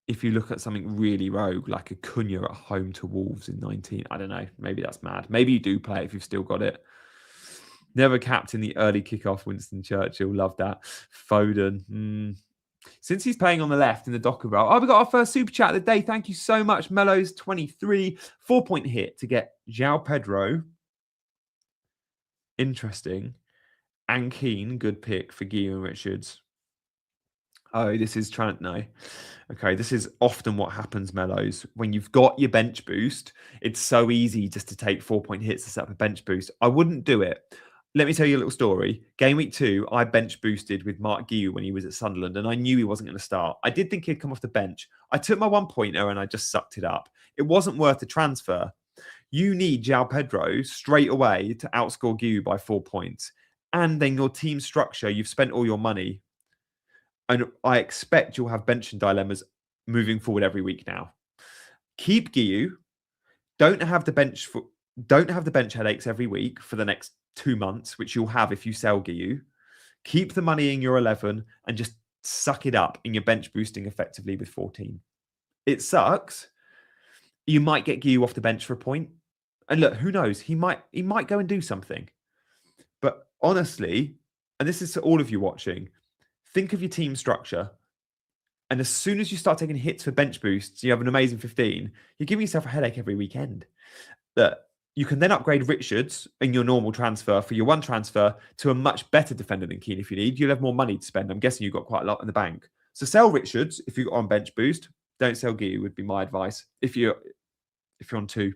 if you look at something really rogue, like a Cunha at home to Wolves in 19. I don't know. Maybe that's mad. Maybe you do play it if you've still got it. Never captain the early kickoff, Winston Churchill. Love that. Foden. Since he's playing on the left in the Docker role. Oh, we got our first super chat of the day. Thank you so much. Mellows 23. 4-point hit to get João Pedro. Interesting. And Keane. Good pick for Guillaume and Richards. Oh, this is Trent. No. Okay, this is often what happens, Mellows. When you've got your bench boost, it's so easy just to take 4-point hits to set up a bench boost. I wouldn't do it. Let me tell you a little story. Game week 2, I bench boosted with Mark Leaue when he was at Sunderland, and I knew he wasn't going to start. I did think he'd come off the bench. I took my 1-pointer and I just sucked it up. It wasn't worth the transfer. You need João Pedro straight away to outscore Leaue by 4 points. And then your team structure, you've spent all your money. And I expect you'll have benching dilemmas moving forward every week now. Keep Leaue. Don't have the bench headaches every week for the next 2 months, which you'll have if you sell Leaue. Keep the money in your 11 and just suck it up in your bench boosting effectively with 14. It sucks. You might get Leaue off the bench for a point. And look, who knows? He might go and do something. But honestly, and this is to all of you watching, think of your team structure. And as soon as you start taking hits for bench boosts, you have an amazing 15, you're giving yourself a headache every weekend. That you can then upgrade Richards in your normal transfer for your one transfer to a much better defender than Keane if you need. You'll have more money to spend. I'm guessing you've got quite a lot in the bank. So sell Richards if you've got on bench boost. Don't sell Leaue would be my advice. If you're on 2.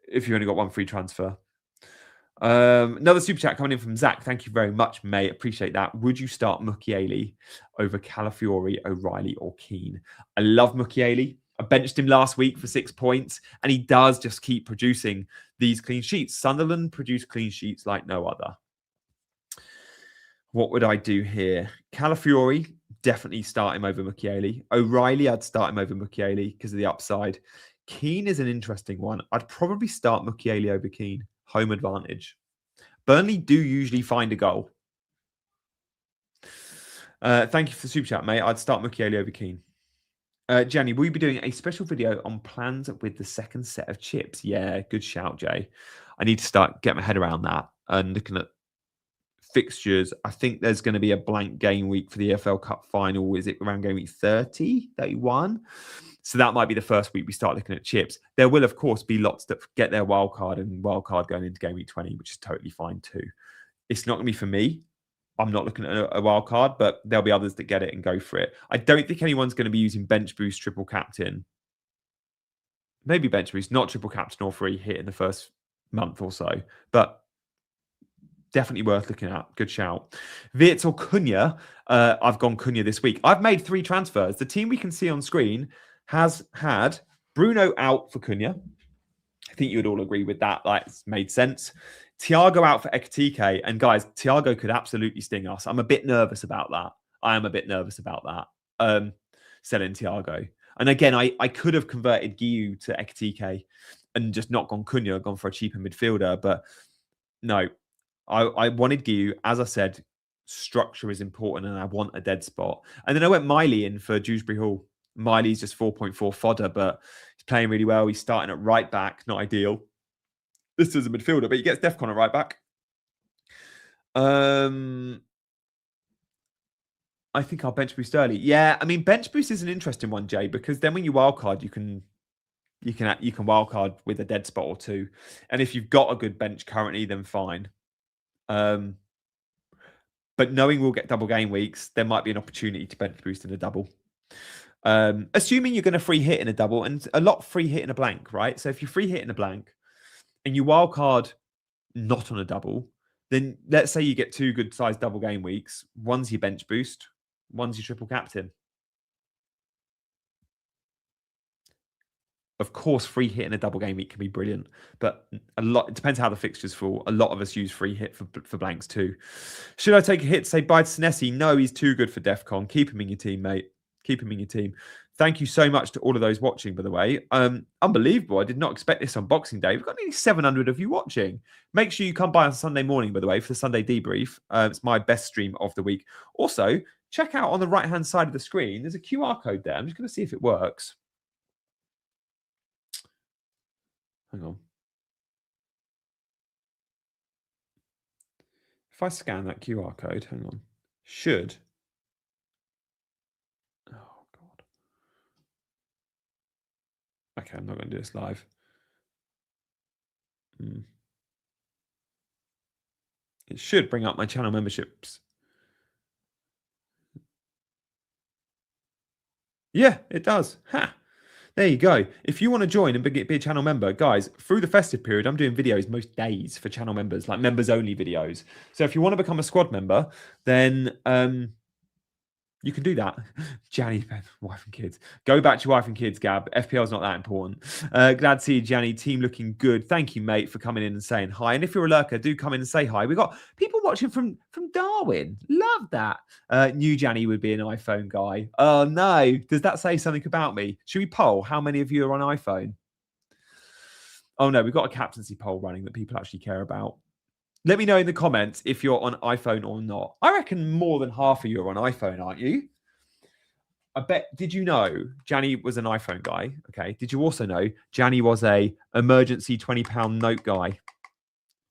If you only got 1 free transfer. Another super chat coming in from Zach. Thank you very much, mate. Appreciate that. Would you start Mukiele over Calafiori, O'Reilly, or Keane? I love Mukiele. I benched him last week for 6 points, and he does just keep producing these clean sheets. Sunderland produce clean sheets like no other. What would I do here? Calafiori, definitely start him over Mukiele. O'Reilly, I'd start him over Mukiele because of the upside. Keane is an interesting one. I'd probably start Mukiele over Keane. Home advantage. Burnley do usually find a goal. Thank you for the super chat, mate. I'd start Mukiele over Keane. Jenny, will you be doing a special video on plans with the second set of chips? Yeah, good shout, Jay. I need to start getting my head around that and looking at fixtures, I think there's going to be a blank game week for the EFL Cup final. Is it around game week 30, 31? So that might be the first week we start looking at chips. There will, of course, be lots that get their wild card and wild card going into game week 20, which is totally fine too. It's not going to be for me. I'm not looking at a wild card, but there'll be others that get it and go for it. I don't think anyone's going to be using bench boost, triple captain. Maybe bench boost, not triple captain or free hit in the first month or so, but definitely worth looking at. Good shout. Wirtz or Cunha. I've gone Cunha this week. I've made 3 transfers. The team we can see on screen has had Bruno out for Cunha. I think you would all agree with that. That's made sense. Thiago out for Ekitike. And guys, Thiago could absolutely sting us. I'm a bit nervous about that. I am a bit nervous about that. Selling Thiago. And again, I could have converted Leaue to Ekitike and just not gone Cunha, gone for a cheaper midfielder. But no, I wanted Leaue. As I said, structure is important and I want a dead spot. And then I went Miley in for Dewsbury Hall. Miley's just 4.4 fodder, but he's playing really well. He's starting at right back. Not ideal. This is a midfielder, but he gets Defcon at right back. I think I'll bench boost early. Yeah, I mean, bench boost is an interesting one, Jay, because then when you wildcard, you can wildcard with a dead spot or 2. And if you've got a good bench currently, then fine. But knowing we'll get double game weeks, there might be an opportunity to bench boost in a double. Assuming you're going to free hit in a double, and a lot free hit in a blank, right? So if you free hit in a blank and you wildcard not on a double, then let's say you get 2 good sized double game weeks. One's your bench boost, one's your triple captain. Of course, free hit in a double game week can be brilliant, but it depends how the fixtures fall. A lot of us use free hit for blanks too. Should I take a hit to say bye to Senesi? No, he's too good for Defcon. Keep him in your team, mate. Keep him in your team. Thank you so much to all of those watching, by the way. Unbelievable. I did not expect this on Boxing Day. We've got nearly 700 of you watching. Make sure you come by on Sunday morning, by the way, for the Sunday debrief. It's my best stream of the week. Also, check out on the right-hand side of the screen. There's a QR code there. I'm just going to see if it works. Hang on. If I scan that QR code, hang on. Should. Oh, God. Okay, I'm not going to do this live. It should bring up my channel memberships. Yeah, it does. Ha! There you go. If you want to join and be a channel member, guys, through the festive period, I'm doing videos most days for channel members, like members-only videos. So if you want to become a squad member, then you can do that. Gianni, wife and kids. Go back to your wife and kids, Gab. FPL's not that important. Glad to see you, Gianni. Team looking good. Thank you, mate, for coming in and saying hi. And if you're a lurker, do come in and say hi. We've got people watching from Darwin. Love that. Knew Gianni would be an iPhone guy. Oh, no. Does that say something about me? Should we poll how many of you are on iPhone? Oh, no. We've got a captaincy poll running that people actually care about. Let me know in the comments if you're on iPhone or not. I reckon more than half of you are on iPhone, aren't you? I bet. Did you know Gianni was an iPhone guy? Okay. Did you also know Gianni was a emergency £20 note guy?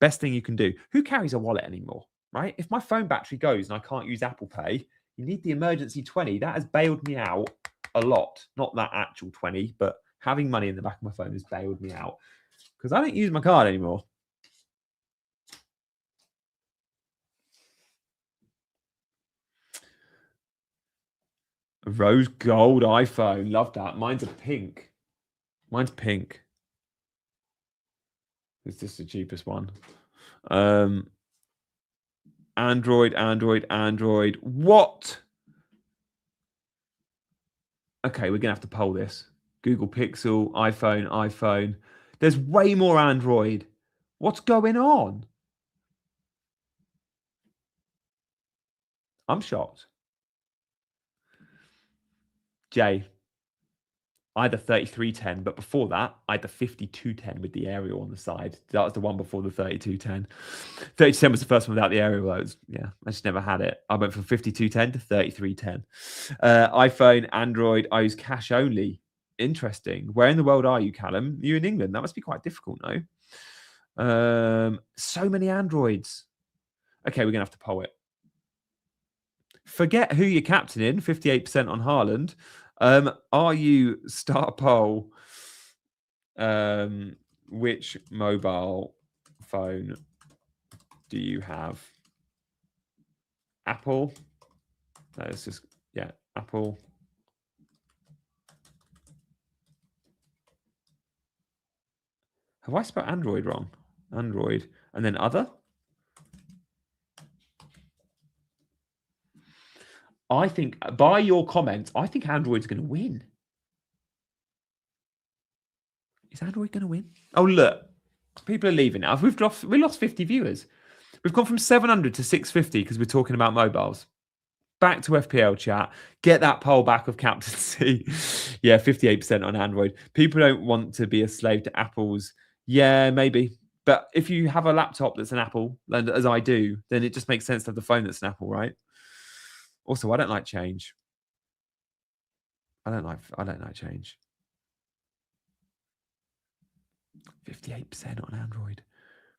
Best thing you can do. Who carries a wallet anymore, right? If my phone battery goes and I can't use Apple Pay, you need the emergency 20. That has bailed me out a lot. Not that actual 20, but having money in the back of my phone has bailed me out because I don't use my card anymore. Rose gold iPhone. Love that. Mine's a pink. Mine's pink. It's just the cheapest one. Android. What? Okay, we're going to have to poll this. Google Pixel, iPhone. There's way more Android. What's going on? I'm shocked. Jay, I had the 3310, but before that, I had the 5210 with the aerial on the side. That was the one before the 3210. 3210 was the first one without the aerial. I just never had it. I went from 5210 to 3310. iPhone, Android, I use cash only. Interesting. Where in the world are you, Callum? You in England? That must be quite difficult, no? So many Androids. Okay, we're going to have to poll it. Forget who you're captaining, 58% on Haaland. Are you start poll? Which mobile phone do you have? Apple. No, it's just, yeah, Apple. Have I spelled Android wrong? Android. And then other? I think, by your comments, I think Android's going to win. Is Android going to win? Oh, look. People are leaving now. We lost 50 viewers. We've gone from 700 to 650 because we're talking about mobiles. Back to FPL chat. Get that poll back of captaincy. Yeah, 58% on Android. People don't want to be a slave to Apple's. Yeah, maybe. But if you have a laptop that's an Apple, as I do, then it just makes sense to have the phone that's an Apple, right? Also, I don't like change. I don't like change. 58% on Android.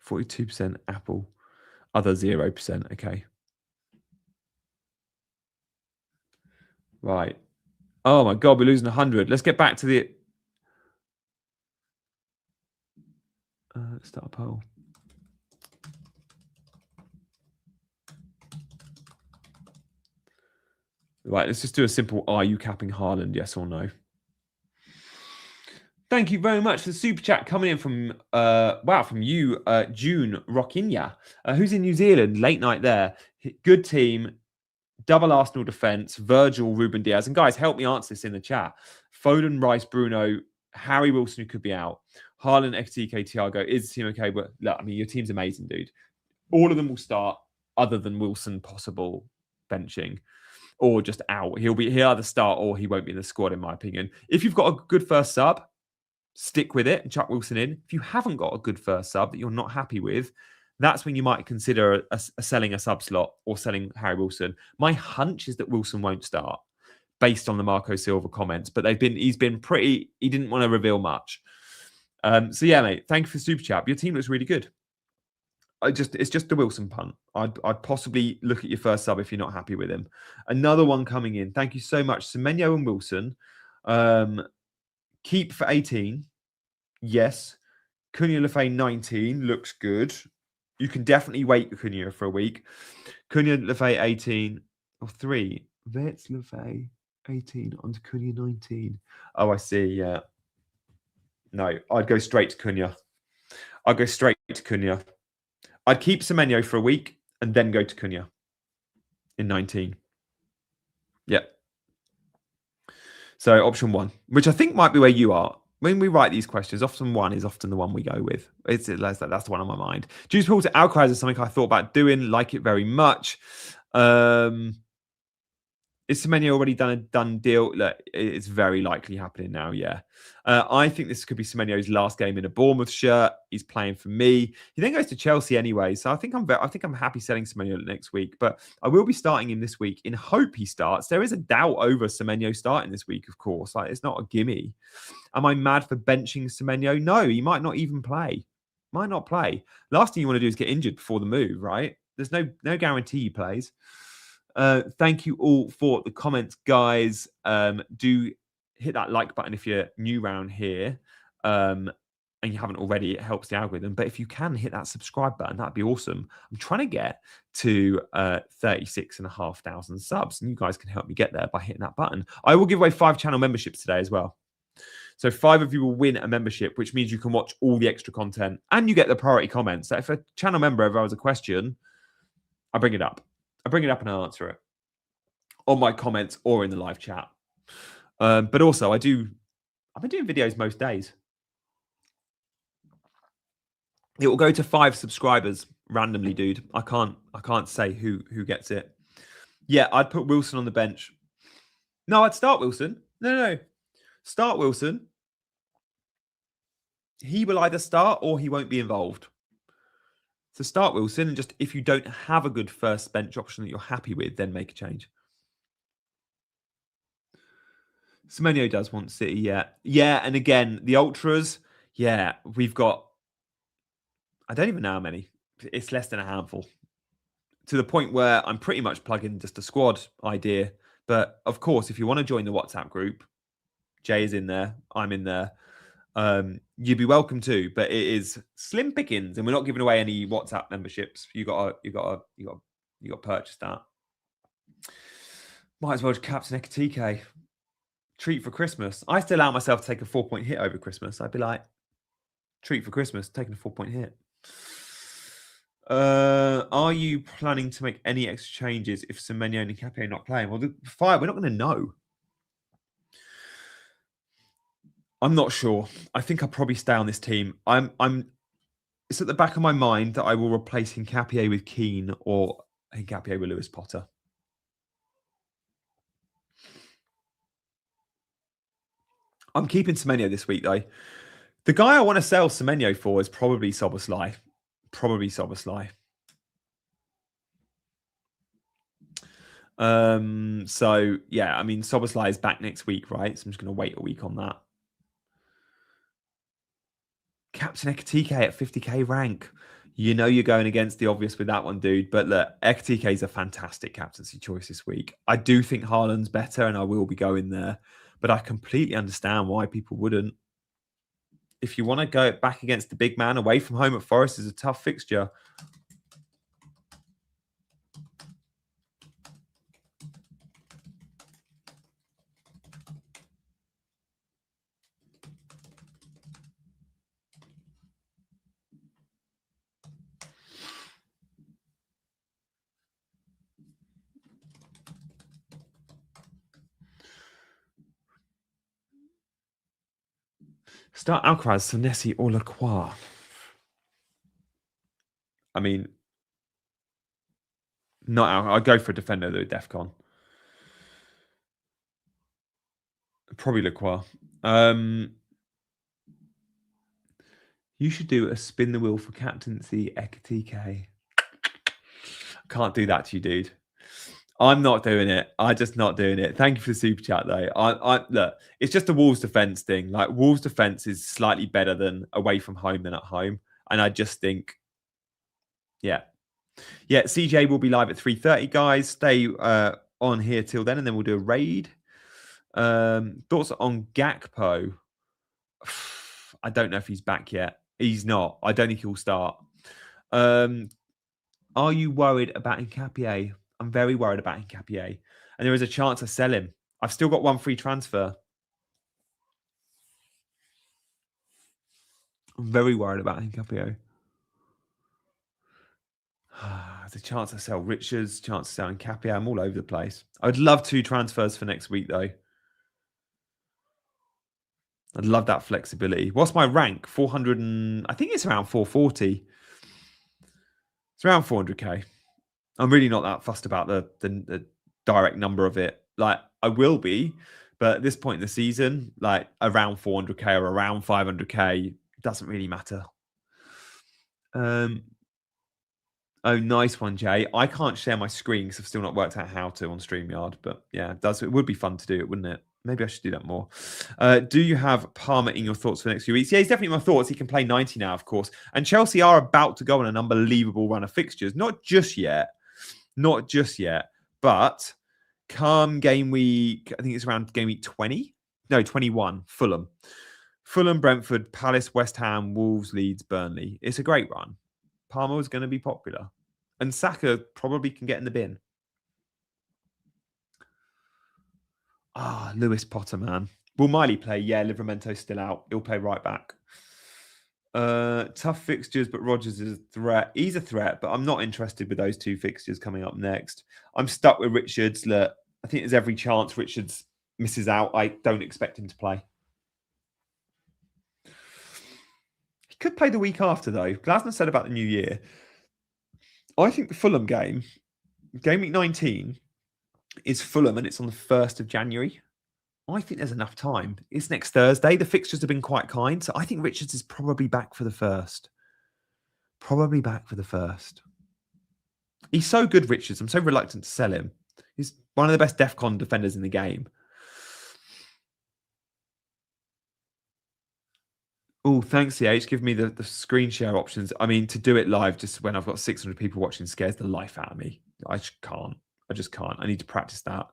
42% Apple. Other 0%. Okay. Right. Oh my God, we're losing 100. Let's get back to the... start a poll. Right, let's just do a simple, are you capping Haaland, yes or no? Thank you very much for the super chat coming in from, from you, June Rockinya, who's in New Zealand, late night there. Good team, double Arsenal defence, Virgil, Ruben Diaz. And guys, help me answer this in the chat. Foden, Rice, Bruno, Harry Wilson, who could be out. Haaland, Ekitike, Thiago. Is the team okay? But look, I mean, your team's amazing, dude. All of them will start, other than Wilson possible benching or just out. He'll either start or he won't be in the squad, in my opinion. If you've got a good first sub, stick with it and chuck Wilson in. If you haven't got a good first sub that you're not happy with, that's when you might consider selling a sub slot or selling Harry Wilson. My hunch is that Wilson won't start based on the Marco Silva comments, but he's been pretty, he didn't want to reveal much. So yeah, mate, thank you for the super chat. Your team looks really good. It's just the Wilson punt. I'd possibly look at your first sub if you're not happy with him. Another one coming in. Thank you so much. Semenyo and Wilson. Keep for 18. Yes. Cunha Lefay 19 looks good. You can definitely wait Cunha for a week. Cunha Lefay 18 or 3. Vets Lefay 18 onto Cunha 19. Oh, I see. Yeah. No, I'd go straight to Cunha. I'd go straight to Cunha. I'd keep Semenyo for a week and then go to Cunha in 19. Yep. So option 1, which I think might be where you are. When we write these questions, option 1 is often the one we go with. That's the one on my mind. Juice Paul to Alcaraz is something I thought about doing, like it very much. Is Semenyo already done a done deal? Look, it's very likely happening now, yeah. I think this could be Semenyo's last game in a Bournemouth shirt. He's playing for me. He then goes to Chelsea anyway, so I think I'm happy selling Semenyo next week. But I will be starting him this week in hope he starts. There is a doubt over Semenyo starting this week, of course. Like, it's not a gimme. Am I mad for benching Semenyo? No, he might not even play. Might not play. Last thing you want to do is get injured before the move, right? There's no guarantee he plays. Thank you all for the comments, guys. Do hit that like button if you're new around here and you haven't already. It helps the algorithm. But if you can hit that subscribe button, that'd be awesome. I'm trying to get to 36,500 subs, and you guys can help me get there by hitting that button. I will give away 5 channel memberships today as well. So 5 of you will win a membership, which means you can watch all the extra content and you get the priority comments. So if a channel member ever has a question, I bring it up. I bring it up and I answer it on my comments or in the live chat. But also, I've been doing videos most days. It will go to 5 subscribers randomly, dude. I can't say who gets it. Yeah, I'd put Wilson on the bench. No, I'd start Wilson. No. Start Wilson. He will either start or he won't be involved. So start Wilson, and just if you don't have a good first bench option that you're happy with, then make a change. Semenyo does want City, yeah. Yeah, and again, the Ultras, yeah, we've got, I don't even know how many. It's less than a handful. to the point where I'm pretty much plugging just a squad idea. But of course, if you want to join the WhatsApp group, Jay is in there. I'm in there. You'd be welcome to, but it is slim pickings, and we're not giving away any WhatsApp memberships. You got to purchase that. Might as well just Captain Ekitike. Treat for Christmas. I still allow myself to take a 4-point hit over Christmas. I'd be like, treat for Christmas, taking a 4-point hit. Are you planning to make any extra changes if Semenyo and Capio are not playing? Well, the fire, we're not going to know. I'm not sure. I think I'll probably stay on this team. It's at the back of my mind that I will replace Hincapié with Keane or Hincapié with Lewis Potter. I'm keeping Semenyo this week, though. The guy I want to sell Semenyo for is probably Szoboszlai. So, yeah, I mean, Szoboszlai is back next week, right? So I'm just going to wait a week on that. Captain Ekitike at 50k rank. You know you're going against the obvious with that one, dude. But look, Ekitike is a fantastic captaincy choice this week. I do think Haaland's better, and I will be going there. But I completely understand why people wouldn't. If you want to go back against the big man, away from home at Forest is a tough fixture. Start Alcaraz, Senesi, or Lacroix. I mean, not Al. I'd go for a defender though, Defcon. Probably Lacroix. You should do a spin the wheel for captaincy, Ekitike. Can't do that to you, dude. I'm not doing it. I'm just not doing it. Thank you for the super chat, though. Look, it's just a Wolves defense thing. Like, Wolves defense is slightly better than away from home than at home. And I just think, yeah. Yeah, CJ will be live at 3:30, guys. Stay on here till then, and then we'll do a raid. Thoughts on Gakpo? I don't know if he's back yet. He's not. I don't think he'll start. Are you worried about Hincapié? I'm very worried about Hincapié. And there is a chance I sell him. I've still got one free transfer. I'm very worried about Hincapié. There's a chance I sell Richards, chance to sell Hincapié. I'm all over the place. I'd love 2 transfers for next week, though. I'd love that flexibility. What's my rank? 400 and... I think it's around 440. It's around 400k. I'm really not that fussed about the direct number of it. Like, I will be, but at this point in the season, like around 400k or around 500k doesn't really matter. Oh, nice one, Jay. I can't share my screen because I've still not worked out how to on StreamYard, but yeah, it would be fun to do it, wouldn't it? Maybe I should do that more. Do you have Palmer in your thoughts for the next few weeks? Yeah, he's definitely in my thoughts. He can play 90 now, of course. And Chelsea are about to go on an unbelievable run of fixtures. Not just yet, but come game week, I think it's around game week 20. No, 21, Fulham. Fulham, Brentford, Palace, West Ham, Wolves, Leeds, Burnley. It's a great run. Palmer is going to be popular. And Saka probably can get in the bin. Lewis Potter, man. Will Miley play? Yeah, Livramento's still out. He'll play right back. Tough fixtures, but Rodgers is a threat. He's a threat, but I'm not interested with those 2 fixtures coming up next. I'm stuck with Richards. Look, I think there's every chance Richards misses out. I don't expect him to play. He could play the week after, though. Glasner said about the new year. I think the Fulham game week 19, is Fulham, and it's on the 1st of January. I think there's enough time. It's next Thursday. The fixtures have been quite kind, so I think Richards is probably back for the first. He's so good, Richards. I'm so reluctant to sell him. He's one of the best DEFCON defenders in the game. Oh, thanks, CH. Give me the screen share options. I mean, to do it live just when I've got 600 people watching scares the life out of me. I just can't. I just can't. I need to practice that.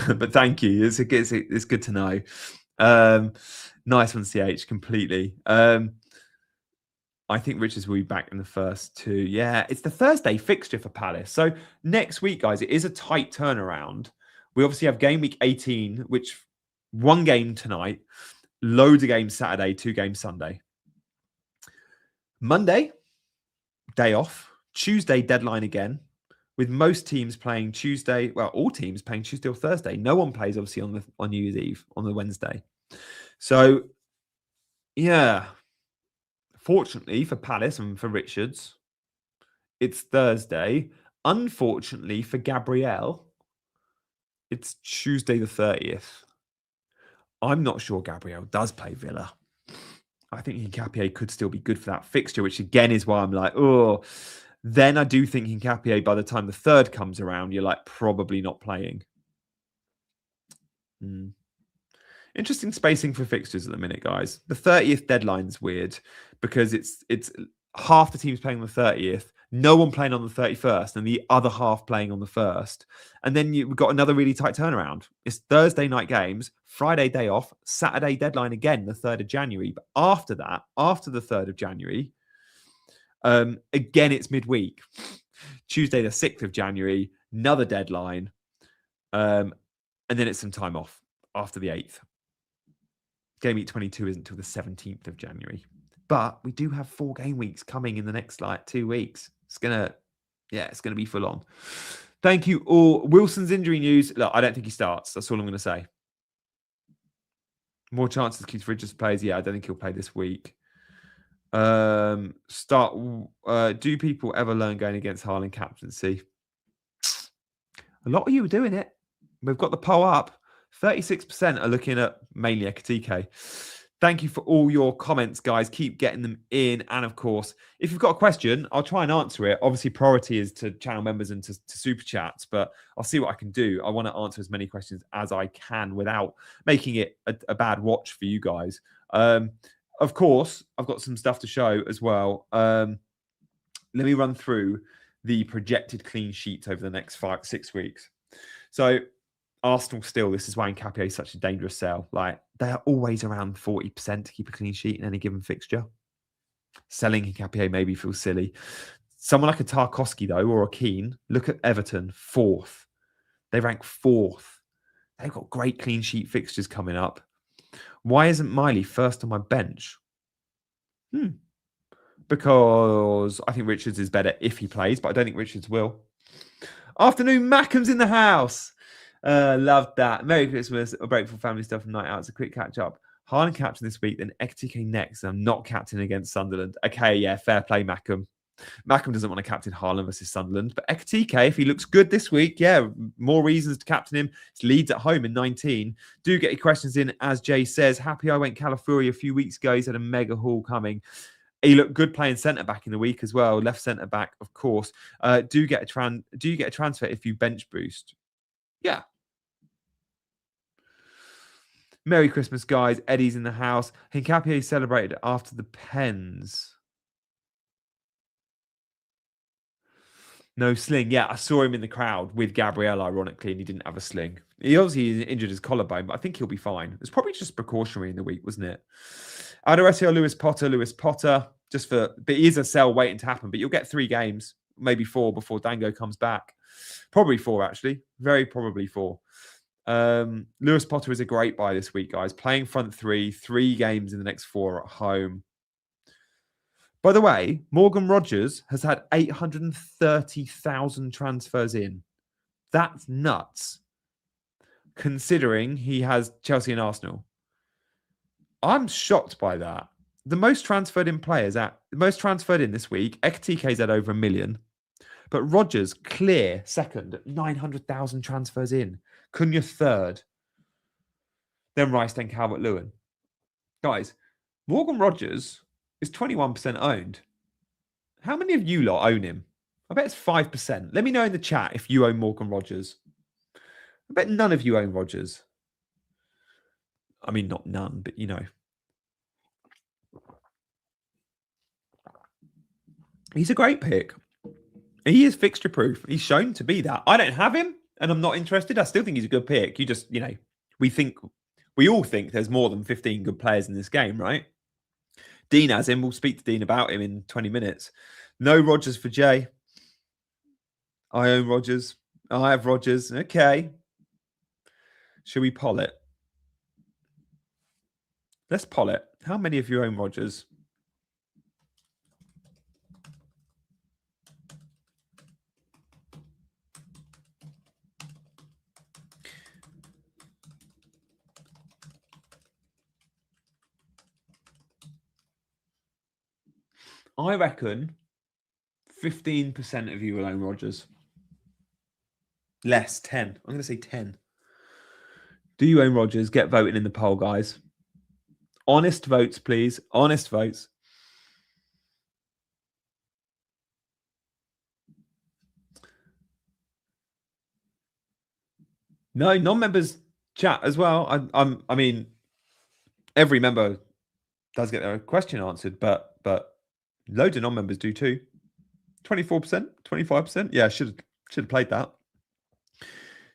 But thank you. It's good to know. Nice one, CH. Completely. I think Richards will be back in the first two. Yeah, it's the Thursday fixture for Palace. So next week, guys, it is a tight turnaround. We obviously have game week 18, which one game tonight, loads of games Saturday, 2 games Sunday. Monday, day off. Tuesday, deadline again, with most teams playing Tuesday. Well, all teams playing Tuesday or Thursday. No one plays, obviously, on New Year's Eve, on the Wednesday. So, yeah. Fortunately for Palace and for Richards, it's Thursday. Unfortunately for Gabriel, it's Tuesday the 30th. I'm not sure Gabriel does play Villa. I think Hincapié could still be good for that fixture, which again is why I'm like, oh. Then I do think Hincapié, by the time the third comes around, you're like, probably not playing. Interesting spacing for fixtures at the minute, guys. The 30th deadline's weird because it's half the teams playing on the 30th, no one playing on the 31st, and the other half playing on the 1st. And then we've got another really tight turnaround. It's Thursday night games, Friday day off, Saturday deadline again, the 3rd of January. But after that, after the 3rd of January, again, it's midweek. Tuesday, the 6th of January, another deadline. And then it's some time off after the 8th. Game week 22 isn't until the 17th of January. But we do have 4 game weeks coming in the next 2 weeks. It's gonna be full on. Thank you all. Wilson's injury news. Look, I don't think he starts. That's all I'm gonna say. More chances Keith Richards plays. Yeah, I don't think he'll play this week. Do people ever learn going against Haaland captaincy? A lot of you are doing it. We've got the poll up. 36% are looking at mainly Ekitike. Thank you for all your comments, guys. Keep getting them in. And of course, if you've got a question, I'll try and answer it. Obviously, priority is to channel members and to super chats, but I'll see what I can do. I want to answer as many questions as I can without making it a bad watch for you guys. Of course, I've got some stuff to show as well. Let me run through the projected clean sheets over the next 6 weeks. So Arsenal still, this is why Hincapié is such a dangerous sell. Like, they're always around 40% to keep a clean sheet in any given fixture. Selling Hincapié maybe feels silly. Someone like a Tarkowski, though, or a Keane, look at Everton, 4th. They rank 4th. They've got great clean sheet fixtures coming up. Why isn't Miley first on my bench? Because I think Richards is better if he plays, but I don't think Richards will. Afternoon, Mackham's in the house. Loved that. Merry Christmas. A grateful family stuff from night out. It's a quick catch up. Haaland captain this week, then Ekitike next. I'm not captain against Sunderland. Okay, yeah, fair play, Mackham. Mackham doesn't want to captain Haaland versus Sunderland, but Ekitike, if he looks good this week, yeah, more reasons to captain him. It's Leeds at home in 19. Do get your questions in, as Jay says. Happy I went Califury a few weeks ago. He's had a mega haul coming. He looked good playing centre back in the week as well. Left centre back, of course. Do you get a transfer if you bench boost? Yeah. Merry Christmas, guys. Eddie's in the house. Hincapié celebrated after the pens. No sling. Yeah, I saw him in the crowd with Gabriel, ironically, and he didn't have a sling. He obviously injured his collarbone, but I think he'll be fine. It's probably just precautionary in the week, wasn't it? Adoretio, Lewis Potter, but he is a sell waiting to happen, but you'll get 3 games, maybe 4 before Dango comes back. Probably 4, actually. Very probably 4. Lewis Potter is a great buy this week, guys. Playing front 3 games in the next 4 at home. By the way, Morgan Rogers has had 830,000 transfers in. That's nuts, considering he has Chelsea and Arsenal. I'm shocked by that. The most transferred in this week, Ekitike's had over 1 million. But Rogers, clear second at 900,000 transfers in. Cunha third. Then Rice, then Calvert-Lewin. Guys, Morgan Rogers is 21% owned. How many of you lot own him? I bet it's 5%. Let me know in the chat if you own Morgan Rogers. I bet none of you own Rogers. I mean, not none, but you know. He's a great pick. He is fixture proof. He's shown to be that. I don't have him, and I'm not interested. I still think he's a good pick. You just, we all think there's more than 15 good players in this game, right? Dean has him. We'll speak to Dean about him in 20 minutes. No Rodgers for Jay. I own Rodgers. I have Rodgers. Okay. Should we poll it? Let's poll it. How many of you own Rodgers? I reckon 15% of you will own Rodgers. Less, 10. I'm going to say 10. Do you own Rodgers? Get voting in the poll, guys. Honest votes, please. Honest votes. No, non-members chat as well. I mean, every member does get their question answered, but loads of non-members do too. 24%, 25%. Yeah, should have played that.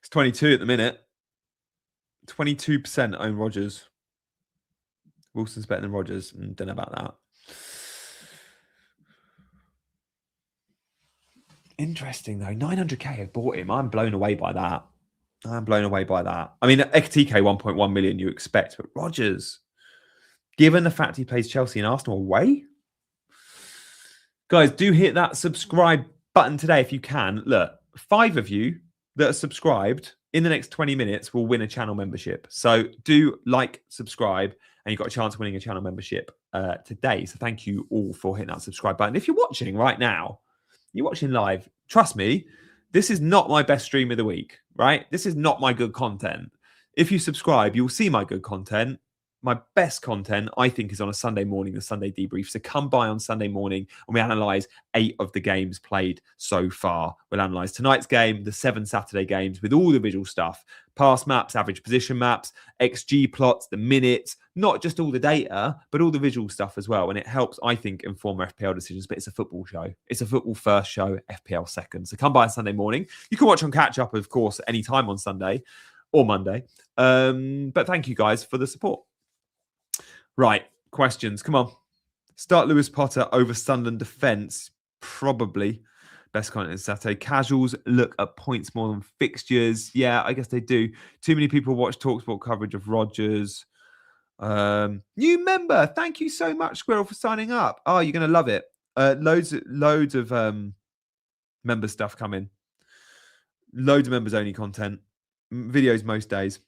It's 22 at the minute. 22% own Rodgers. Wilson's better than Rodgers. Don't know about that. Interesting though. 900k have bought him. I'm blown away by that. I mean, Ekitike 1.1 million you expect, but Rodgers, given the fact he plays Chelsea and Arsenal away, guys, do hit that subscribe button today if you can. Look, 5 of you that are subscribed in the next 20 minutes will win a channel membership. So do like, subscribe, and you've got a chance of winning a channel membership today. So thank you all for hitting that subscribe button. If you're watching right now, you're watching live, trust me, this is not my best stream of the week, right? This is not my good content. If you subscribe, you'll see my good content. My best content, I think, is on a Sunday morning, the Sunday debrief. So come by on Sunday morning and we analyse 8 of the games played so far. We'll analyse tonight's game, the 7 Saturday games with all the visual stuff, pass maps, average position maps, XG plots, the minutes, not just all the data, but all the visual stuff as well. And it helps, I think, inform our FPL decisions. But it's a football show. It's a football first show, FPL second. So come by on Sunday morning. You can watch on catch up, of course, any time on Sunday or Monday. But thank you guys for the support. Right, questions. Come on. Start Lewis Potter over Sunderland defence. Probably. Best content Saturday. Casuals look at points more than fixtures. Yeah, I guess they do. Too many people watch TalkSport coverage of Rodgers. New member. Thank you so much, Squirrel, for signing up. Oh, you're going to love it. Loads of member stuff coming. Loads of members only content. Videos most days.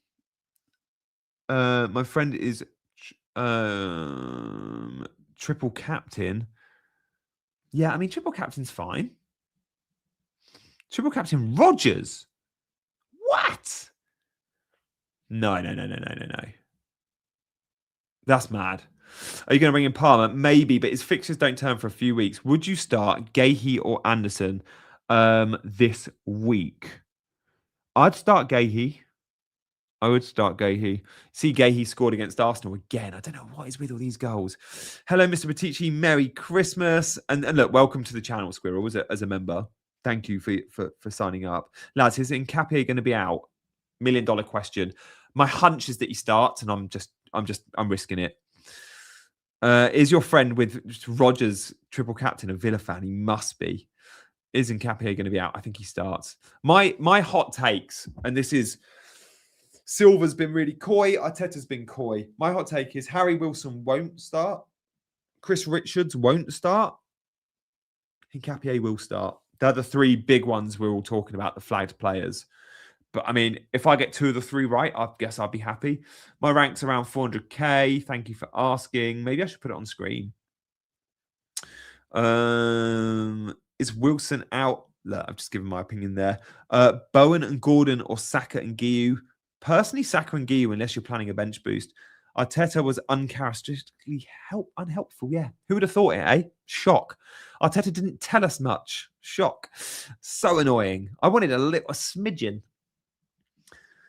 My friend is triple captain. Yeah, I mean, triple captain's fine. Triple captain Rodgers. What? No. That's mad. Are you going to bring in Palmer? Maybe, but his fixtures don't turn for a few weeks. Would you start Gahe or Anderson this week? I'd start Gahe. I would start Gahe. See, Gahe scored against Arsenal again. I don't know what is with all these goals. Hello, Mr. Batici. Merry Christmas. And look, welcome to the channel, Squirrel, as a member. Thank you for signing up. Lads, is Nkapie going to be out? $1 million question. My hunch is that he starts, and I'm risking it. Is your friend with Rodgers triple captain a Villa fan? He must be. Is Nkapie going to be out? I think he starts. My hot takes, and this is... Silva's been really coy. Arteta's been coy. My hot take is Harry Wilson won't start. Chris Richards won't start. Nkapie will start. They're the 3 big ones we're all talking about, the flagged players. But, I mean, if I get 2 of the 3 right, I guess I'll be happy. My rank's around 400k. Thank you for asking. Maybe I should put it on screen. Is Wilson out? Look, I've just given my opinion there. Bowen and Gordon or Saka and Guiu? Personally, Saka and Guiu, unless you're planning a bench boost. Arteta was uncharacteristically unhelpful. Yeah. Who would have thought it, eh? Shock. Arteta didn't tell us much. Shock. So annoying. I wanted a smidgen.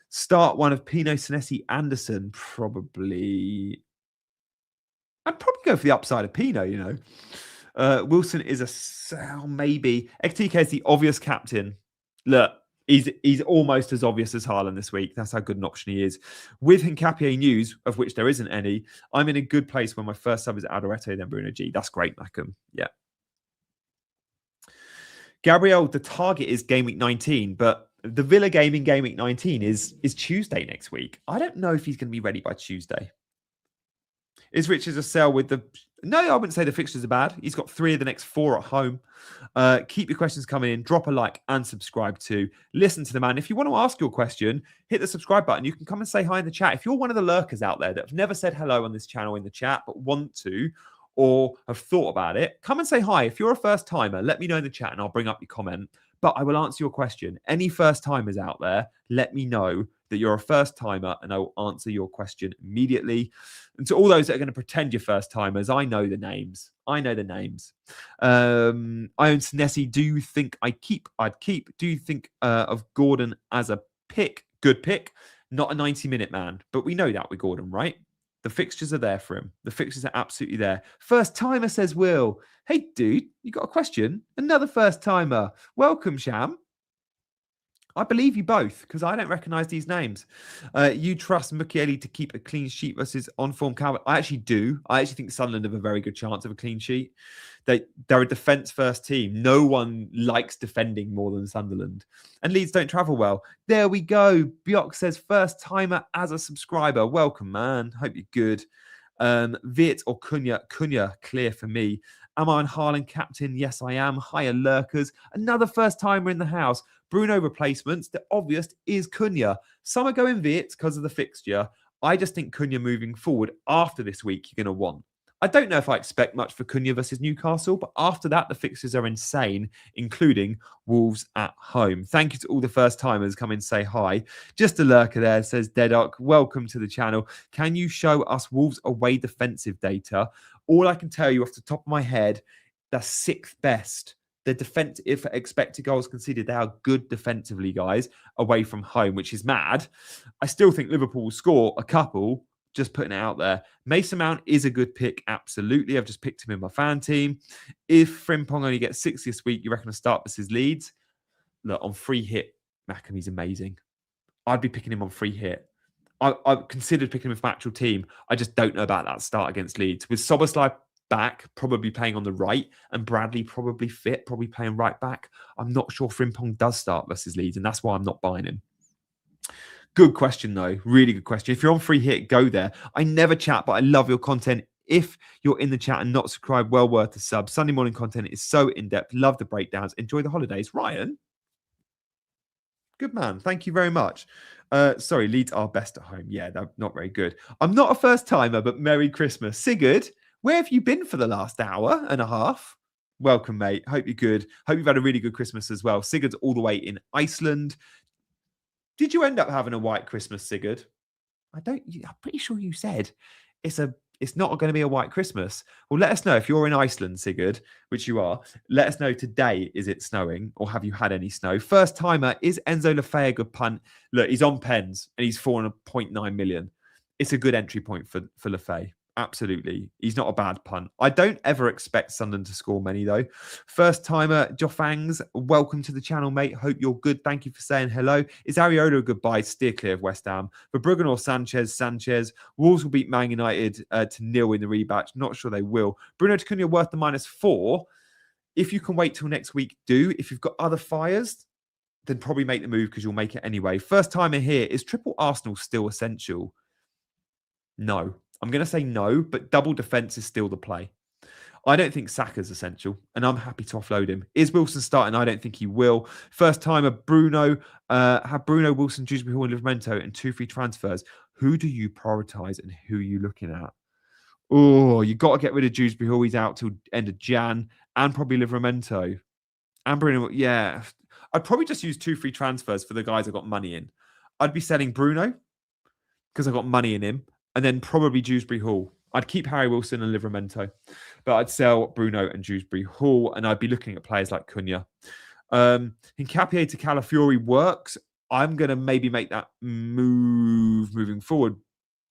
Start one of Pino, Senesi, Anderson. Probably. I'd probably go for the upside of Pino, you know. Wilson is a sell, maybe. Ekitike is the obvious captain. Look, he's almost as obvious as Haaland this week. That's how good an option he is. With Hincapié news, of which there isn't any, I'm in a good place when my first sub is Alderete, then Bruno G. That's great, Mackham. Yeah. Gabriel, the target is game week 19, but the Villa game in game week 19 is Tuesday next week. I don't know if he's going to be ready by Tuesday. Is Richards a sell with the... No, I wouldn't say the fixtures are bad. He's got 3 of the next 4 at home. Keep your questions coming in. Drop a like and subscribe to. Listen to the man. If you want to ask your question, hit the subscribe button. You can come and say hi in the chat. If you're one of the lurkers out there that have never said hello on this channel in the chat, but want to, or have thought about it, come and say hi. If you're a first timer, let me know in the chat and I'll bring up your comment. But I will answer your question. Any first timers out there, let me know that you're a first timer and I will answer your question immediately. And to all those that are going to pretend you're first timers, I know the names. I own Nessie. Do you think I'd keep? Do you think of Gordon as a pick? Good pick. Not a 90-minute man. But we know that with Gordon, right? The fixtures are there for him. The fixtures are absolutely there. First timer, says Will. Hey, dude, you got a question? Another first timer. Welcome, Sham. I believe you both because I don't recognise these names. You trust Mukiele to keep a clean sheet versus on-form Calvert? I actually do. I actually think Sunderland have a very good chance of a clean sheet. They're a defence-first team. No one likes defending more than Sunderland. And Leeds don't travel well. There we go. Bjork says, first timer as a subscriber. Welcome, man. Hope you're good. Viet or Cunha? Cunha, clear for me. Am I on Haaland captain? Yes, I am. Higher lurkers. Another first timer in the house. Bruno replacements. The obvious is Cunha. Some are going Viet because of the fixture. I just think Cunha moving forward after this week you're going to want. I don't know if I expect much for Cunha versus Newcastle, but after that, the fixtures are insane, including Wolves at home. Thank you to all the first timers. Come and say hi. Just a lurker there, says Dedoc. Welcome to the channel. Can you show us Wolves away defensive data? All I can tell you off the top of my head, they're 6th best. The defense, if expected goals conceded, they are good defensively, guys, away from home, which is mad. I still think Liverpool will score a couple. Just putting it out there. Mason Mount is a good pick. Absolutely. I've just picked him in my fan team. If Frimpong only gets 60 this week, you reckon to start versus Leeds? Look, on free hit, Mackham, he's amazing. I'd be picking him on free hit. I've considered picking him with my actual team. I just don't know about that start against Leeds. With Soboslai back, probably playing on the right, and Bradley probably fit, probably playing right back, I'm not sure Frimpong does start versus Leeds, and that's why I'm not buying him. Good question, though. Really good question. If you're on free hit, go there. I never chat, but I love your content. If you're in the chat and not subscribed, well worth a sub. Sunday morning content is so in-depth. Love the breakdowns. Enjoy the holidays. Ryan? Good man. Thank you very much. Sorry, Leeds are best at home. Yeah, they're not very good. I'm not a first-timer, but Merry Christmas. Sigurd, where have you been for the last hour and a half? Welcome, mate. Hope you're good. Hope you've had a really good Christmas as well. Sigurd's all the way in Iceland. Did you end up having a white Christmas, Sigurd? I'm pretty sure you said it's not going to be a white Christmas. Well, let us know if you're in Iceland, Sigurd, which you are. Let us know today, is it snowing or have you had any snow? First timer, is Enzo Lefebvre a good punt? Look, he's on pens and he's 4.9 million. It's a good entry point for Lefebvre. Absolutely. He's not a bad punt. I don't ever expect Sunderland to score many, though. First timer, Joffangs, welcome to the channel, mate. Hope you're good. Thank you for saying hello. Is Ariola a good buy? Steer clear of West Ham. For Bruggen or Sanchez. Wolves will beat Man United to 0 in the rematch. Not sure they will. Bruno to Cunha worth the -4. If you can wait till next week, do. If you've got other fires, then probably make the move because you'll make it anyway. First timer here. Is triple Arsenal still essential? No. I'm going to say no, but double defence is still the play. I don't think Saka's essential, and I'm happy to offload him. Is Wilson starting? I don't think he will. First timer, Bruno. Have Bruno, Wilson, Dewsbury Hall, and Livramento and 2 free transfers. Who do you prioritise and who are you looking at? Oh, you got to get rid of Dewsbury Hall. He's out till end of Jan, and probably Livramento. And Bruno, yeah. I'd probably just use 2 free transfers for the guys I got money in. I'd be selling Bruno because I got money in him. And then probably Dewsbury Hall. I'd keep Harry Wilson and Livramento, but I'd sell Bruno and Dewsbury Hall, and I'd be looking at players like Cunha. Hincapié to Calafiori works. I'm going to maybe make that move moving forward,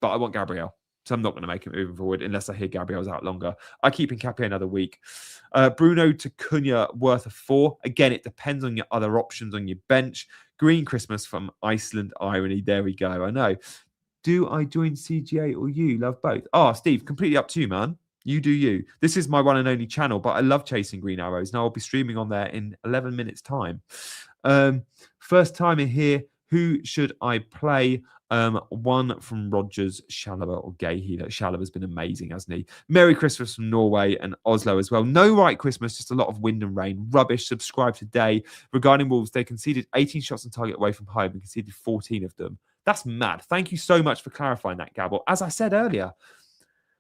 but I want Gabriel. So I'm not going to make it moving forward unless I hear Gabriel's out longer. I keep Nketiah another week. Bruno to Cunha worth a 4. Again, it depends on your other options on your bench. Green Christmas from Iceland Irony. There we go. I know. Do I join CGA or you? Love both. Oh, Steve, completely up to you, man. You do you. This is my one and only channel, but I love chasing green arrows. Now I'll be streaming on there in 11 minutes' time. First time in here. Who should I play? One from Rogers, Shalaba, or Gay Healer. Shalaba's been amazing, hasn't he? Merry Christmas from Norway and Oslo as well. No right Christmas, just a lot of wind and rain. Rubbish. Subscribe today. Regarding Wolves, they conceded 18 shots on target away from home and conceded 14 of them. That's mad. Thank you so much for clarifying that, Gabble. As I said earlier,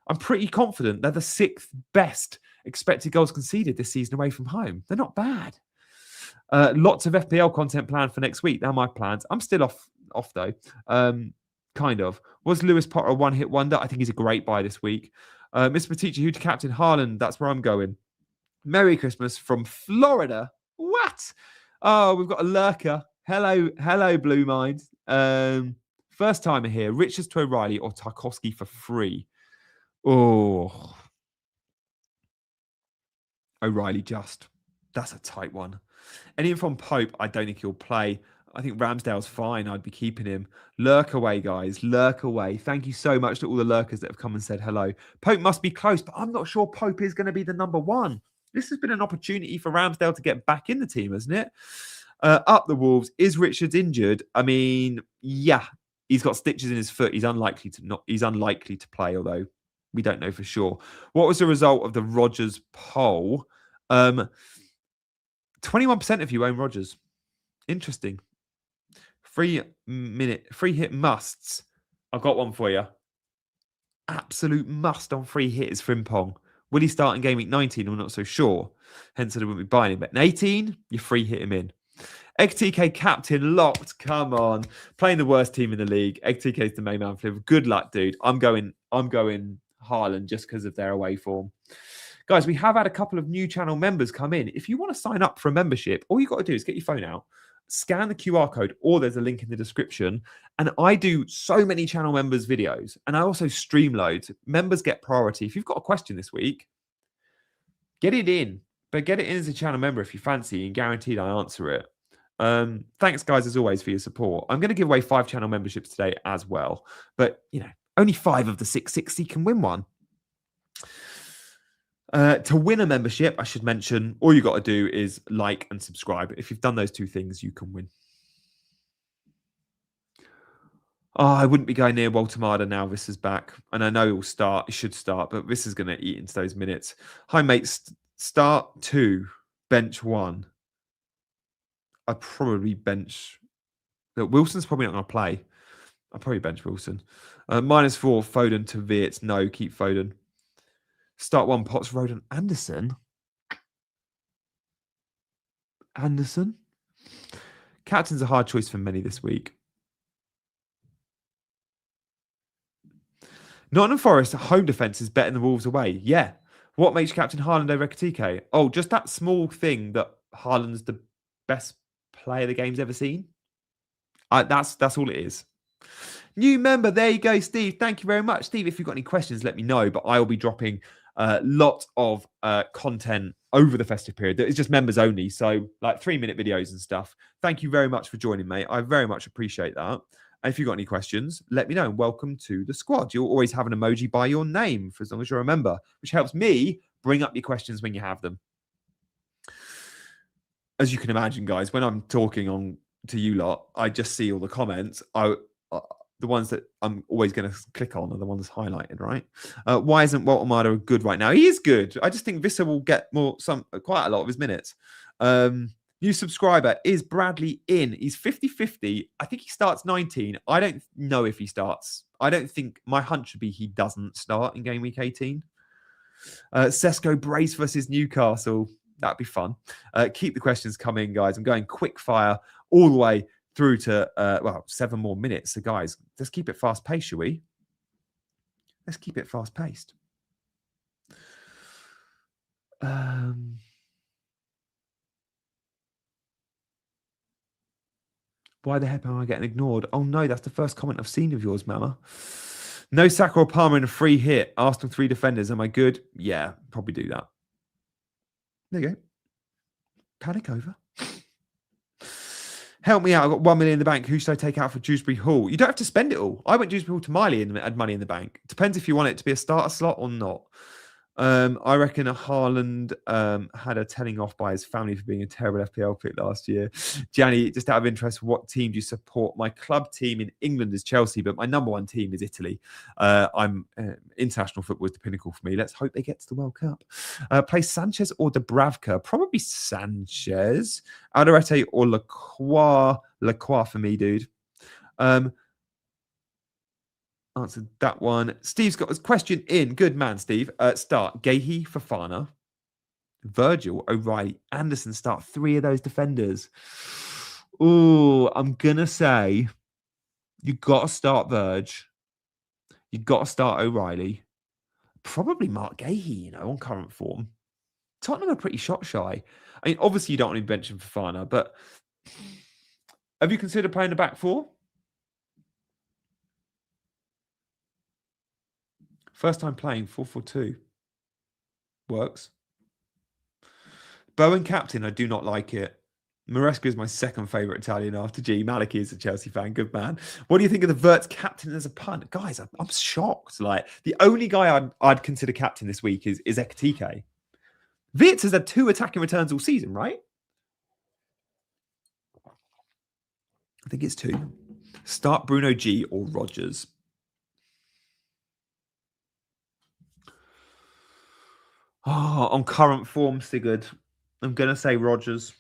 I'm pretty confident they're the 6th best expected goals conceded this season away from home. They're not bad. Lots of FPL content planned for next week. They're my plans. I'm still off though. Kind of. Was Lewis Potter a one-hit wonder? I think he's a great buy this week. Mr. Teacher, who to captain Haaland? That's where I'm going. Merry Christmas from Florida. What? Oh, we've got a lurker. Hello, Blue Mind. First timer here. Richards to O'Reilly or Tarkowski for free. Oh, O'Reilly just. That's a tight one. Anyone from Pope, I don't think he'll play. I think Ramsdale's fine. I'd be keeping him. Lurk away, guys. Lurk away. Thank you so much to all the lurkers that have come and said hello. Pope must be close, but I'm not sure Pope is going to be the number 1. This has been an opportunity for Ramsdale to get back in the team, hasn't it? Up the Wolves. Is Richards injured? I mean, yeah, he's got stitches in his foot. He's unlikely to play, although we don't know for sure. What was the result of the Rodgers poll? 21% of you own Rodgers. Interesting. Free hit musts. I've got one for you. Absolute must on free hit is Frimpong. Will he start in game week 19? I'm not so sure. Hence, I wouldn't be buying him. But in 18, you free hit him in. Ekitike captain locked. Come on. Playing the worst team in the league. Ekitike is the main man for him. Good luck, dude. I'm going Haaland just because of their away form. Guys, we have had a couple of new channel members come in. If you want to sign up for a membership, all you got to do is get your phone out, scan the QR code, or there's a link in the description. And I do so many channel members videos, and I also stream loads. Members get priority. If you've got a question this week, get it in. But get it in as a channel member if you fancy, and guaranteed I answer it. Thanks, guys, as always, for your support. I'm going to give away 5 channel memberships today as well. But, only 5 of the 660 can win one. To win a membership, I should mention, all you got to do is like and subscribe. If you've done those 2 things, you can win. Oh, I wouldn't be going near Walter now. This is back. And I know it should start, but this is going to eat into those minutes. Hi, mates. Start 2, bench 1. I'd probably bench. Wilson's probably not going to play. I'll probably bench Wilson. -4, Foden to Wirtz. No, keep Foden. Start 1, Potts, Roden, Anderson. Captain's a hard choice for many this week. Nottingham Forest home defence is better than Wolves away. Yeah. What makes Captain Haaland over Ekitike? Oh, just that small thing that Haaland's the best player the game's ever seen. That's all it is. New member. There you go, Steve. Thank you very much. Steve, if you've got any questions, let me know. But I will be dropping lot of content over the festive period. It's just members only, so like 3-minute videos and stuff. Thank you very much for joining, mate. I very much appreciate that. And if you've got any questions, let me know. And welcome to the squad. You'll always have an emoji by your name for as long as you're a member, which helps me bring up your questions when you have them. As you can imagine, guys, when I'm talking to you lot, I just see all the comments. The ones that I'm always going to click on are the ones highlighted, right? Why isn't Walter Marder good right now? He is good. I just think Visser will get quite a lot of his minutes. New subscriber, is Bradley in? He's 50-50. I think he starts 19. I don't know if he starts. I don't think, my hunch would be he doesn't start in game week 18. Sesko Brace versus Newcastle. That'd be fun. Keep the questions coming, guys. I'm going quick fire all the way through to 7 more minutes. So, guys, let's keep it fast paced, shall we? Let's keep it fast paced. Why the heck am I getting ignored? Oh no, that's the first comment I've seen of yours, Mama. No Saka or Palmer in a free hit. Arsenal 3 defenders. Am I good? Yeah, probably do that. There you go. Panic over. Help me out. I've got 1 million in the bank. Who should I take out for Dewsbury Hall? You don't have to spend it all. I went Dewsbury Hall to Miley and had money in the bank. Depends if you want it to be a starter slot or not. I reckon Haaland had a telling off by his family for being a terrible FPL pick last year. Gianni, just out of interest, what team do you support? My club team in England is Chelsea, but my number one team is Italy. International football is the pinnacle for me. Let's hope they get to the World Cup. Play Sanchez or Dubravka? Probably Sanchez. Alderete or Leaue? Leaue for me, dude. Answered that one. Steve's got his question in. Good man, Steve. Start Gahey, Fofana, Virgil, O'Reilly, Anderson. Start 3 of those defenders. Oh, I'm gonna say you got to start Virg. You got to start O'Reilly. Probably Mark Gahey, on current form. Tottenham are pretty shot shy. I mean, obviously you don't want to bench him for Fofana, but have you considered playing the back 4? First time playing 4-4-2. Works. Bowen captain, I do not like it. Maresca is my second favourite Italian after G. Maliki is a Chelsea fan. Good man. What do you think of the Verts captain as a punt? Guys, I'm shocked. Like, the only guy I'd consider captain this week is Ekitike. Wirtz has had 2 attacking returns all season, right? I think it's 2. Start Bruno G or Rodgers. Oh, on current form, Sigurd. I'm going to say Rodgers.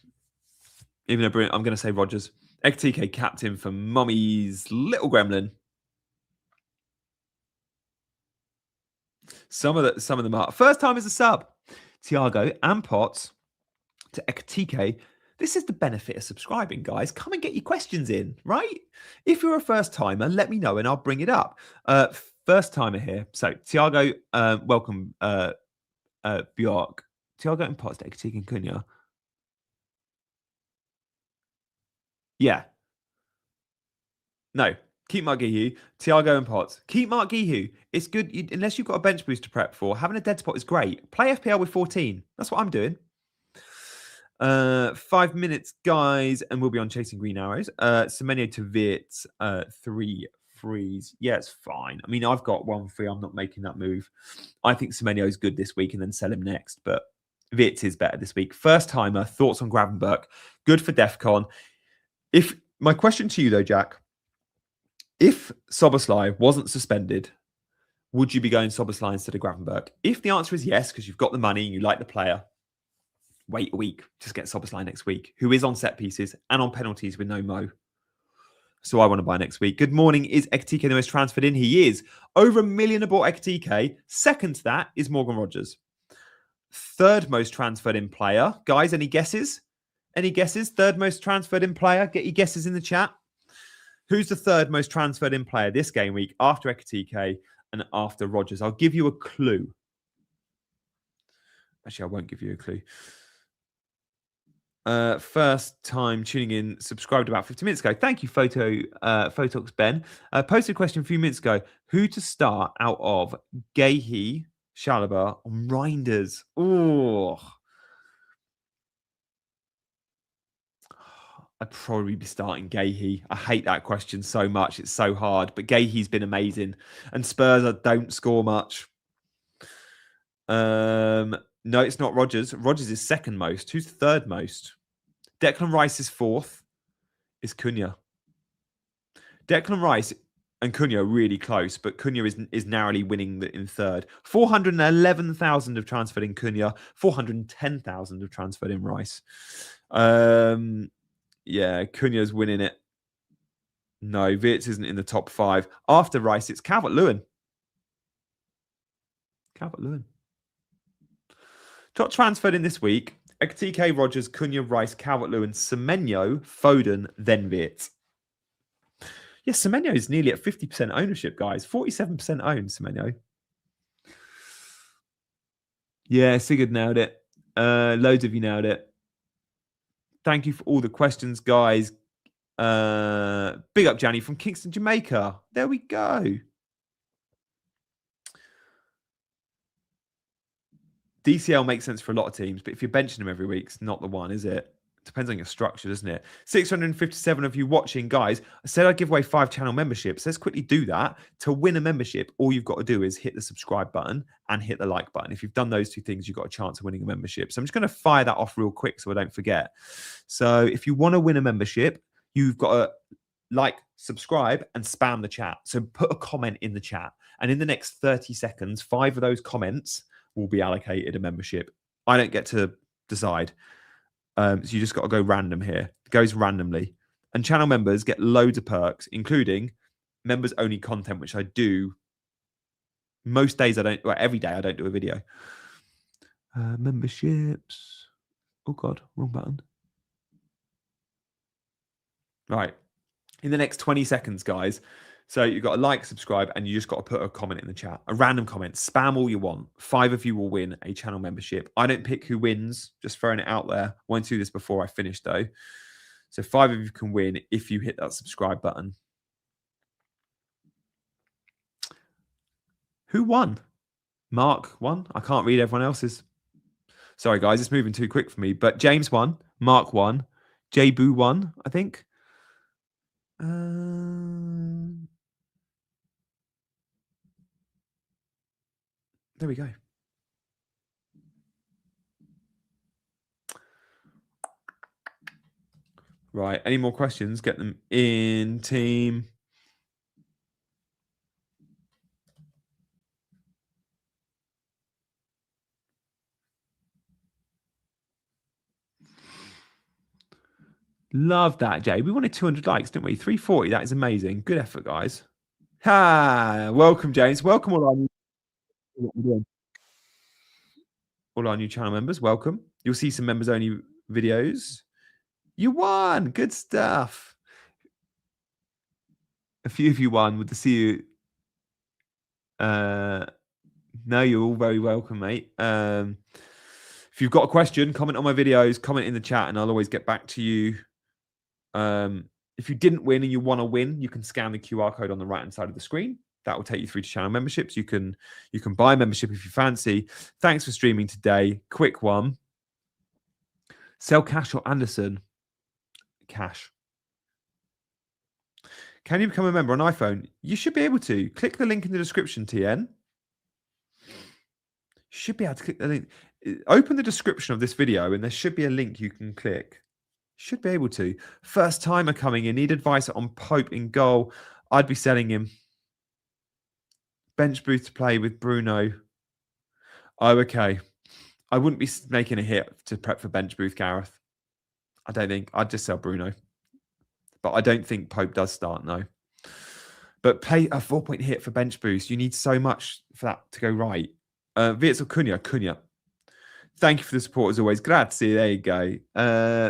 Even though I'm going to say Rodgers. Ekitike captain for Mummy's little gremlin. Some of them are. First time as a sub. Thiago and Potts to Ekitike. This is the benefit of subscribing, guys. Come and get your questions in, right? If you're a first timer, let me know and I'll bring it up. First timer here. So Thiago, welcome. Bjork, Thiago and Potts, Ekitike and Cunha. Yeah. No. Keep Mark Guihu. Thiago and Potts. Keep Mark Guihu. It's good. Unless you've got a bench boost to prep for, having a dead spot is great. Play FPL with 14. That's what I'm doing. 5 minutes, guys, and we'll be on chasing green arrows. Semenyo to Wirtz, 3 frees. Yeah, it's fine. I mean, I've got 1 free. I'm not making that move. I think Semenyo is good this week and then sell him next, but Wirtz is better this week. First timer, thoughts on Gravenberch. Good for DEFCON. My question to you though, Jack, if Szoboszlai wasn't suspended, would you be going Szoboszlai instead of Gravenberch? If the answer is yes, because you've got the money and you like the player, wait a week. Just get Szoboszlai next week, who is on set pieces and on penalties with no Mo. So I want to buy next week. Good morning. Is Ekitike the most transferred in? He is. Over 1 million aboard Ekitike. Second to that is Morgan Rogers. Third most transferred in player. Guys, any guesses? Any guesses? Third most transferred in player? Get your guesses in the chat. Who's the third most transferred in player this game week after Ekitike and after Rogers? I'll give you a clue. Actually, I won't give you a clue. First time tuning in, subscribed about 50 minutes ago. Thank you, Photox Ben. Posted a question a few minutes ago. Who to start out of Gahey, Chalobah, or Reinders? Oh, I'd probably be starting Gahey. I hate that question so much. It's so hard. But Gahey's been amazing. And Spurs don't score much. No, it's not Rogers. Rogers is second most. Who's third most? Declan Rice is fourth. Is Cunha. Declan Rice and Cunha are really close, but Cunha is narrowly winning in third. 411,000 have transferred in Cunha. 410,000 have transferred in Rice. Yeah, Cunha's winning it. No, Wirtz isn't in the top 5. After Rice, it's Calvert-Lewin. Calvert-Lewin. Top transferred in this week. Ekitike, Rogers, Cunha, Rice, Calvert-Lewin, Semenyo, Foden, then Wirtz. Yeah, Semenyo is nearly at 50% ownership, guys. 47% owned, Semenyo. Yeah, Sigurd nailed it. Loads of you nailed it. Thank you for all the questions, guys. Big up, Gianni from Kingston, Jamaica. There we go. DCL makes sense for a lot of teams, but if you're benching them every week, it's not the one, is it? Depends on your structure, doesn't it? 657 of you watching, guys. I said I'd give away 5 channel memberships. Let's quickly do that. To win a membership, all you've got to do is hit the subscribe button and hit the like button. If you've done those 2 things, you've got a chance of winning a membership. So I'm just going to fire that off real quick so I don't forget. So if you want to win a membership, you've got to like, subscribe, and spam the chat. So put a comment in the chat. And in the next 30 seconds, 5 of those comments will be allocated a membership. I don't get to decide. So you just got to go random here. It goes randomly. And channel members get loads of perks, including members only content, which I do. Most days I don't, well, every day I don't do a video. Memberships. Oh God, wrong button. Right. In the next 20 seconds, guys. So you've got to like, subscribe, and you just got to put a comment in the chat. A random comment. Spam all you want. 5 of you will win a channel membership. I don't pick who wins. Just throwing it out there. Won't do this before I finish, though. So 5 of you can win if you hit that subscribe button. Who won? Mark won. I can't read everyone else's. Sorry, guys. It's moving too quick for me. But James won. Mark won. J Boo won, I think. There we go. Right. Any more questions? Get them in, team. Love that, Jay. We wanted 200 likes, didn't we? 340. That is amazing. Good effort, guys. Ha! Welcome, James. Welcome all our new channel members. Welcome. You'll see some members only videos. You won. Good stuff. A few of you won. Good to see you. No, you're all very welcome, mate. If you've got a question, comment on my videos, comment in the chat, and I'll always get back to you. If you didn't win and you want to win, you can scan the QR code on the right-hand side of the screen. That will take you through to channel memberships. You can buy a membership if you fancy. Thanks for streaming today. Quick one. Sell cash or Anderson? Cash. Can you become a member on iPhone? You should be able to. Click the link in the description, TN. You should be able to click the link. Open the description of this video and there should be a link you can click. Should be able to. First timer coming in. Need advice on Pope in goal. I'd be selling him. Bench booth to play with Bruno. Oh, okay. I wouldn't be making a hit to prep for bench booth, Gareth. I don't think. I'd just sell Bruno. But I don't think Pope does start, no. But play a 4-point hit for bench boost. You need so much for that to go right. Vitz or Cunha. Thank you for the support as always. Grazie. There you go.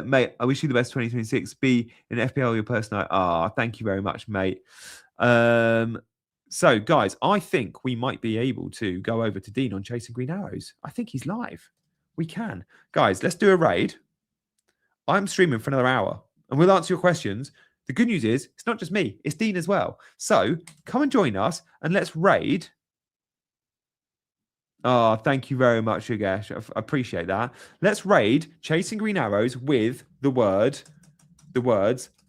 Mate, I wish you the best 2026. Be in FPL your personal. Thank you very much, mate. So, guys, I think we might be able to go over to Dean on Chasing Green Arrows. I think he's live. We can. Guys, let's do a raid. I'm streaming for another hour, and we'll answer your questions. The good news is, it's not just me. It's Dean as well. So, come and join us, and let's raid. Oh, thank you very much, Yogesh. I appreciate that. Let's raid Chasing Green Arrows with the words,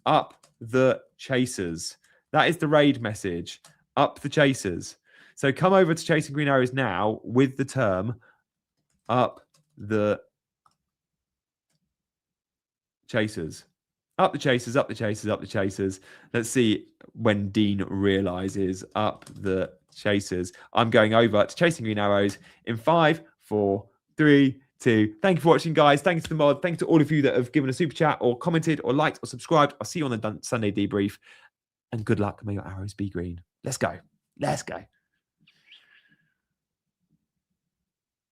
up the chasers. That is the raid message. Up the chasers. So come over to Chasing Green Arrows now with the term up the chasers. Up the chasers, up the chasers, up the chasers. Let's see when Dean realizes up the chasers. I'm going over to Chasing Green Arrows in 5, 4, 3, 2. Thank you for watching, guys. Thanks to the mod. Thanks to all of you that have given a super chat or commented or liked or subscribed. I'll see you on the Sunday debrief. And good luck. May your arrows be green. Let's go. Let's go.